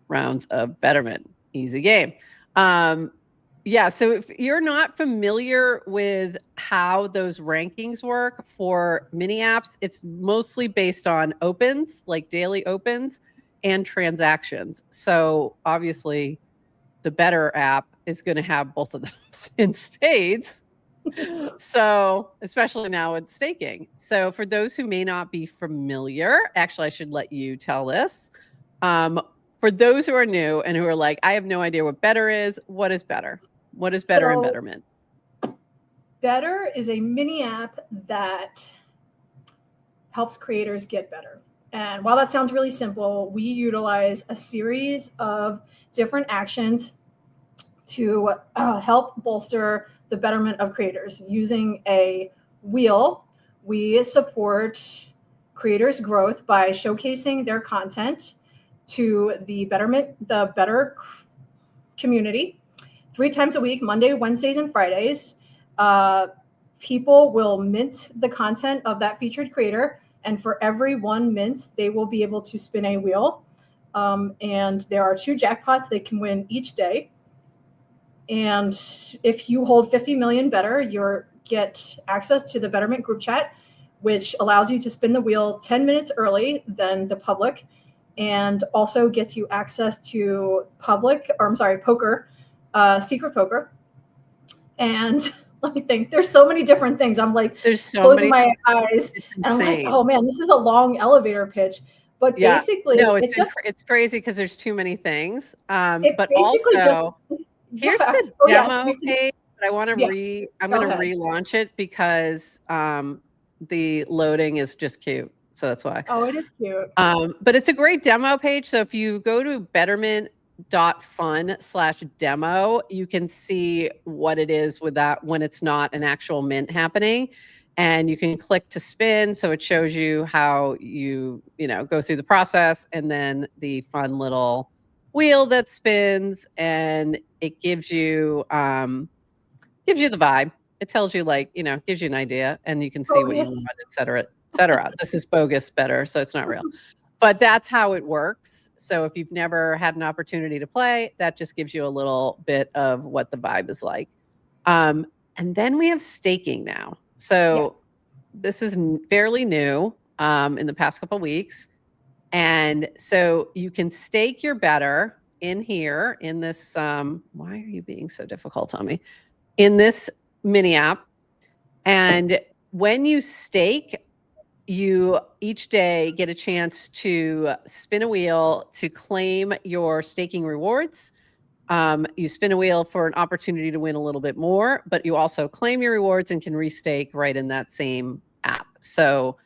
rounds of betterment. Easy game. Yeah, so if you're not familiar with how those rankings work for mini apps, it's mostly based on opens, like daily opens, and transactions. So obviously, the Betr app is going to have both of those in spades. So, especially now with staking. So, for those who may not be familiar, actually, I should let you tell this. For those who are new and who are like, I have no idea what Betr is, what is Betr? What is Betr and betterment? Betr is a mini app that helps creators get better. And while that sounds really simple, we utilize a series of different actions to help bolster the betterment of creators. Using a wheel, we support creators' growth by showcasing their content to the Betr community 3 times a week, Monday, Wednesdays, and Fridays. People will mint the content of that featured creator, and for every 1 mint, they will be able to spin a wheel. And there are 2 jackpots they can win each day. And if you hold 50 million Betr, you get access to the Betterment group chat, which allows you to spin the wheel 10 minutes early than the public, and also gets you access to poker, secret poker. And let me think, there's so many different things. I'm like closing my eyes and I'm like, oh man, this is a long elevator pitch. But basically, no, it's crazy because there's too many things. But also, here's the demo page. But I want to I'm going to relaunch it because the loading is just cute. So that's why. Oh, it is cute. But it's a great demo page. So if you go to betterment.fun/demo, you can see what it is with that when it's not an actual mint happening. And you can click to spin. So it shows you how you go through the process, and then the fun little wheel that spins, and it gives you the vibe. It tells you, gives you an idea, and you can see what you want, et cetera, et cetera. This is bogus Betr, so it's not real. But that's how it works. So if you've never had an opportunity to play, that just gives you a little bit of what the vibe is like. And then we have staking now. So this is fairly new in the past couple of weeks. And so you can stake your Betr in here in this. Why are you being so difficult on me? In this mini app. And when you stake, you each day get a chance to spin a wheel to claim your staking rewards. You spin a wheel for an opportunity to win a little bit more, but you also claim your rewards and can restake right in that same app. So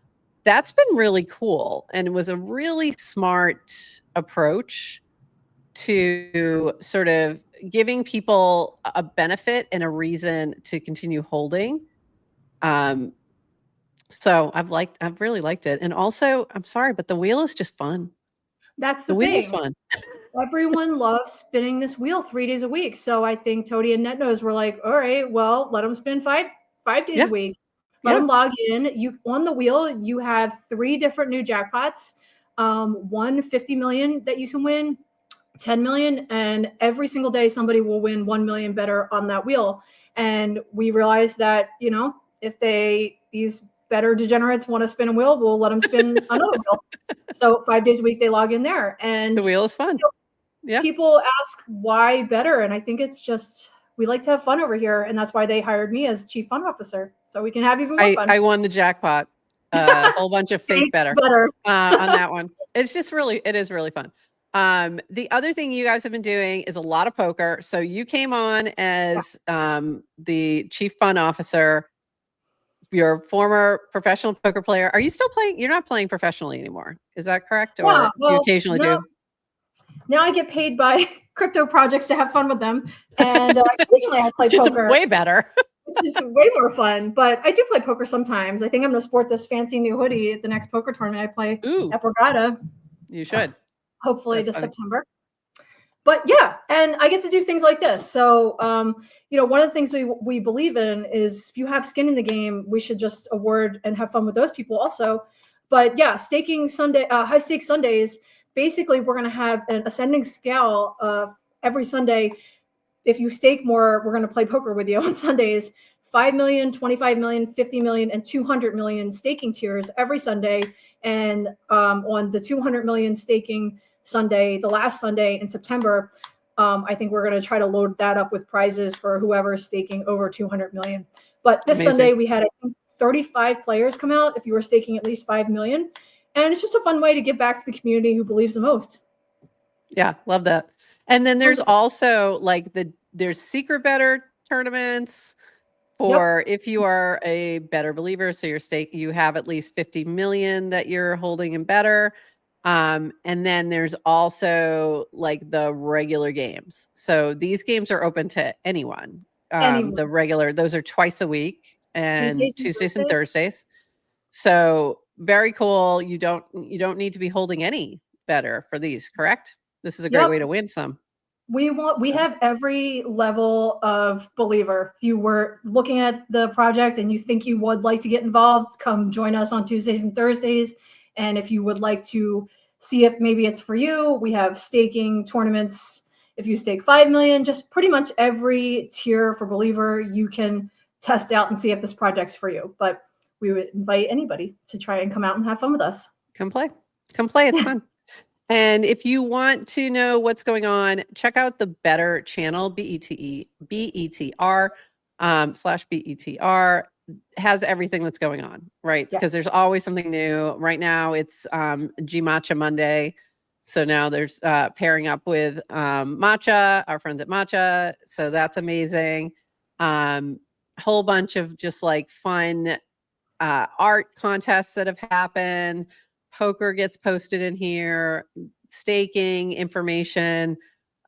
that's been really cool. And it was a really smart approach to sort of giving people a benefit and a reason to continue holding. So I've really liked it. And also, I'm sorry, but the wheel is just fun. That's the wheel thing. is fun. Everyone loves spinning this wheel 3 days a week. So I think Toady and NetNose were like, all right, well, let them spin five days a week. Let them log in. You on the wheel, you have 3 different new jackpots. One 50 million that you can win, 10 million, and every single day somebody will win 1 million better on that wheel. And we realized that, you know, if these better degenerates want to spin a wheel, we'll let them spin another wheel. So 5 days a week they log in there, and the wheel is fun. Yeah. People ask why Betr, and I think it's just we like to have fun over here, and that's why they hired me as chief fun officer, so we can have even more fun. I won the jackpot. A whole bunch of fake Betr on that one. It is really fun. The other thing you guys have been doing is a lot of poker. So you came on as the chief fun officer. You're a former professional poker player. Are you still playing? You're not playing professionally anymore. Is that correct? Or do you occasionally do? Now I get paid by crypto projects to have fun with them. And occasionally I play poker. It's way better. Which is way more fun. But I do play poker sometimes. I think I'm going to sport this fancy new hoodie at the next poker tournament I play at Borgata. You should. Hopefully this September. But yeah, and I get to do things like this. So, you know, one of the things we believe in is if you have skin in the game, we should just award and have fun with those people also. But yeah, staking Sunday, high stakes Sundays, basically we're going to have an ascending scale every Sunday. If you stake more, we're going to play poker with you on Sundays. 5 million, 25 million, 50 million, and 200 million staking tiers every Sunday. And on the 200 million staking Sunday, the last Sunday in September, I think we're going to try to load that up with prizes for whoever is staking over 200 million. But this Sunday, we had, I think, 35 players come out if you were staking at least 5 million. And it's just a fun way to give back to the community who believes the most. Yeah, love that. And then there's also like there's secret Betr tournaments for if you are a Betr believer. So you have at least 50 million that you're holding in Betr. And then there's also like the regular games. So these games are open to anyone. The regular, those are twice a week and Tuesdays and Thursdays. So very cool. You don't need to be holding any Betr for these, correct? This is a great way to win some. We have every level of believer. If you were looking at the project and you think you would like to get involved, come join us on Tuesdays and Thursdays. And if you would like to see if maybe it's for you, we have staking tournaments. If you stake 5 million, just pretty much every tier for believer, you can test out and see if this project's for you. But we would invite anybody to try and come out and have fun with us. Come play. It's fun. And if you want to know what's going on, check out the Betr channel, BETR /BETR. Has everything that's going on, right? Because there's always something new. Right now it's G Matcha Monday. So now there's pairing up with Matcha, our friends at Matcha. So that's amazing. Whole bunch of just like fun art contests that have happened. Poker gets posted in here, staking information.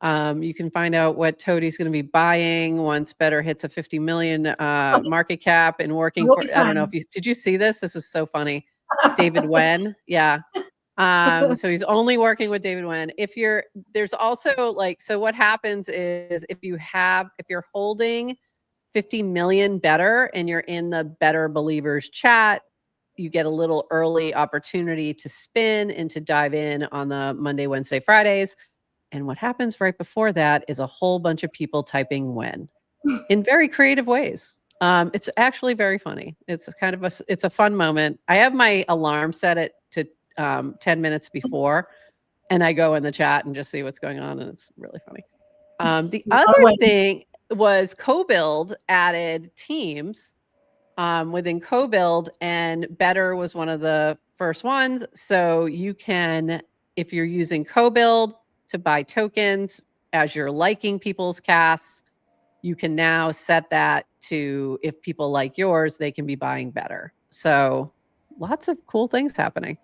You can find out what Toadie's going to be buying once Betr hits a 50 million market cap and working for, I don't know if did you see this? This was so funny. David Wen. Yeah. So he's only working with David Wen. There's also like, so what happens is if you're holding 50 million Betr and you're in the Betr Believers chat, you get a little early opportunity to spin and to dive in on the Monday, Wednesday, Fridays. And what happens right before that is a whole bunch of people typing when in very creative ways. It's actually very funny. It's kind of it's a fun moment. I have my alarm set it to 10 minutes before, and I go in the chat and just see what's going on, and it's really funny. The other thing was CoBuild added teams within CoBuild, and Betr was one of the first ones. So you can, if you're using CoBuild to buy tokens as you're liking people's casts, you can now set that to, if people like yours, they can be buying Betr. So lots of cool things happening.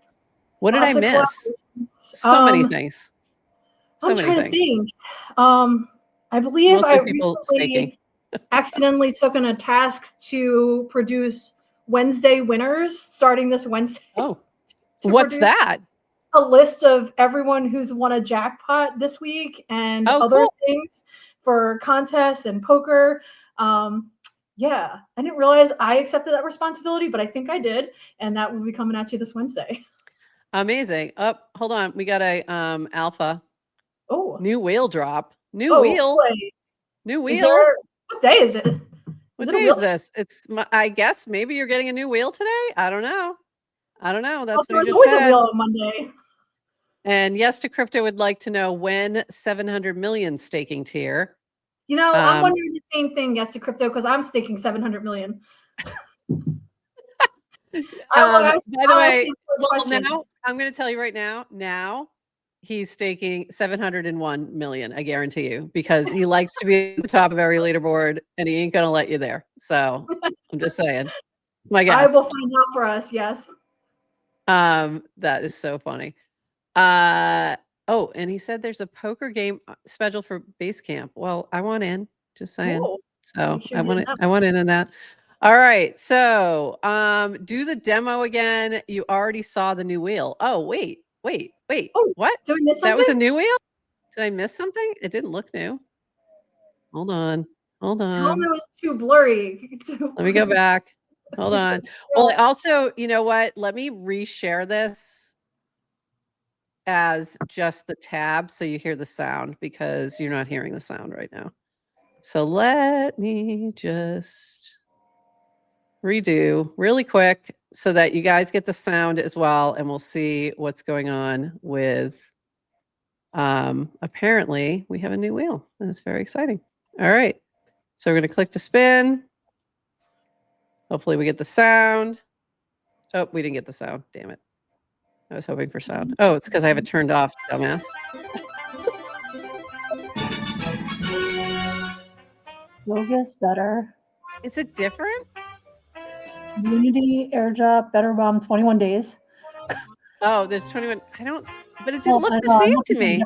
What did I miss? So many things. I'm trying to think. I believe I recently accidentally took on a task to produce Wednesday winners starting this Wednesday. Oh, what's that? A list of everyone who's won a jackpot this week and other things for contests and poker. Yeah, I didn't realize I accepted that responsibility, but I think I did, and that will be coming at you this Wednesday. Amazing. Oh, hold on. We got a alpha. Oh, New wheel drop. New wheel. Boy. New Is wheel. there, what day is it? What day is this? It's I guess maybe you're getting a new wheel today. I don't know. That's what he just always said. a wheel on Monday. And yes to crypto would like to know when 700 million staking tier. You know, I'm wondering the same thing, yes to crypto, because I'm staking 700 million. By the way, well, now I'm going to tell you right now. Now he's staking 701 million. I guarantee you, because he likes to be at the top of every leaderboard, and he ain't going to let you there. So I'm just saying. It's my guess. I will find out for us. Yes. That is so funny. Oh, and he said there's a poker game scheduled for Basecamp. Well, I want in. Just saying. Cool. So I want in on that. All right. So do the demo again. You already saw the new wheel. Oh, wait. Oh, what? Did we miss something? That was a new wheel? Did I miss something? It didn't look new. Hold on. Tell me it was too blurry. Let me go back. Hold on. Well, also, you know what? Let me reshare this as just the tab so you hear the sound, because you're not hearing the sound right now. So let me just redo really quick so that you guys get the sound as well, and we'll see what's going on with apparently we have a new wheel, and it's very exciting. All right, so we're going to click to spin. Hopefully we get the sound. Oh, we didn't get the sound. Damn it. I was hoping for sound. Oh, it's because I have it turned off, dumbass. Bogus, better. Is it different? Unity, airdrop, better bomb, 21 days. Oh, there's 21. I don't, but it didn't look the same to me.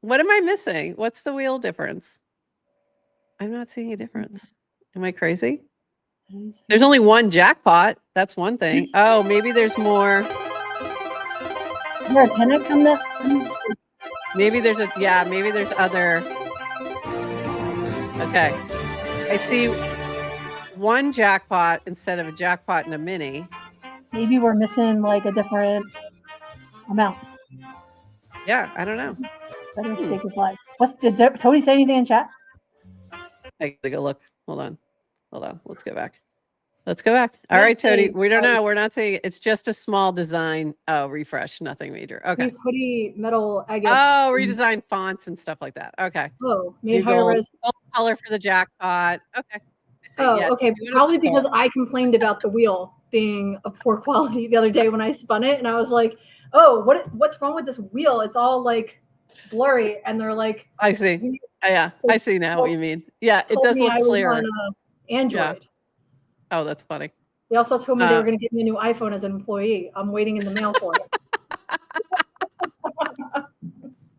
What am I missing? What's the wheel difference? I'm not seeing a difference. Am I crazy? There's only one jackpot. That's one thing. Oh, maybe there's more. Is there a 10x on that? Maybe there's maybe there's other. Okay. I see one jackpot instead of a jackpot and a mini. Maybe we're missing like a different amount. Yeah, I don't know. Better stake is live. Did Tony say anything in chat? I gotta go look. Hold on. Let's go back. All right, Tony. We don't know. We're not saying it's just a small design. Oh, refresh. Nothing major. Okay. These hoodie metal agates. Oh, redesign fonts and stuff like that. Okay. Oh, made higher res. Color for the jackpot. Okay. Okay. Probably because I complained about the wheel being of poor quality the other day when I spun it, and I was like, "Oh, what's wrong with this wheel? It's all like blurry." And they're like, "I see. Yeah, I see now what you mean. Yeah, it does look clear." On Android. Yeah. Oh, that's funny. They also told me they were going to give me a new iPhone as an employee. I'm waiting in the mail for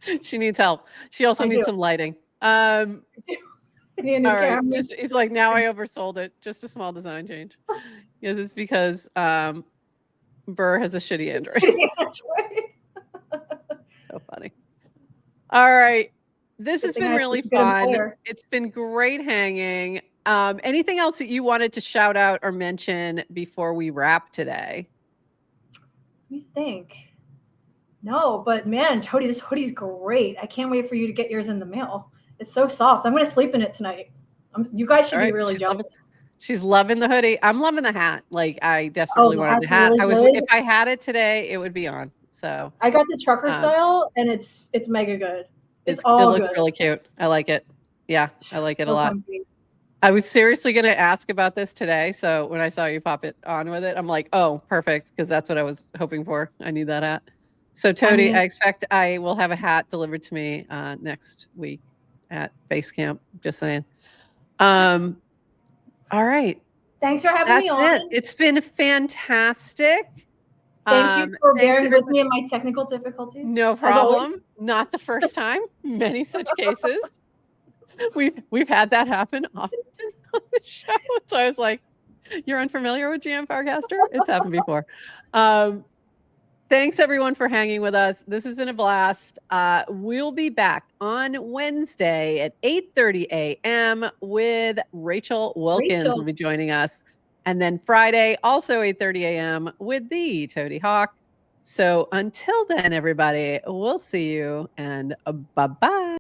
it. She needs help. She also needs some lighting. I need a new camera. It's like, now I oversold it. Just a small design change. Yes, it's because Burr has a shitty Android. So funny. All right. This has been really fun. It's been great hanging. Anything else that you wanted to shout out or mention before we wrap today? Let me think. No, but man, Tony, this hoodie's great. I can't wait for you to get yours in the mail. It's so soft. I'm going to sleep in it tonight. You guys should be really jealous. She's loving the hoodie. I'm loving the hat. Like, I desperately wanted the hat. Really if I had it today, it would be on. So I got the trucker style, and it's mega good. It looks really cute. I like it. Yeah, I like it a lot. Comfy. I was seriously going to ask about this today. So when I saw you pop it on with it, I'm like, oh, perfect. Because that's what I was hoping for. I need that hat. So Tony, I expect I will have a hat delivered to me next week at Basecamp. Just saying. All right. Thanks for having me on. That's it. It's been fantastic. Thank you for bearing with me in my technical difficulties. No problem. Not the first time. Many such cases. We've had that happen often on the show. So I was like, you're unfamiliar with GM Farcaster? It's happened before. Thanks everyone for hanging with us. This has been a blast. We'll be back on Wednesday at 8:30 a.m. with Rachel Wilkins will be joining us. And then Friday, also 8:30 a.m. with the Toady Hawk. So until then, everybody, we'll see you and bye-bye.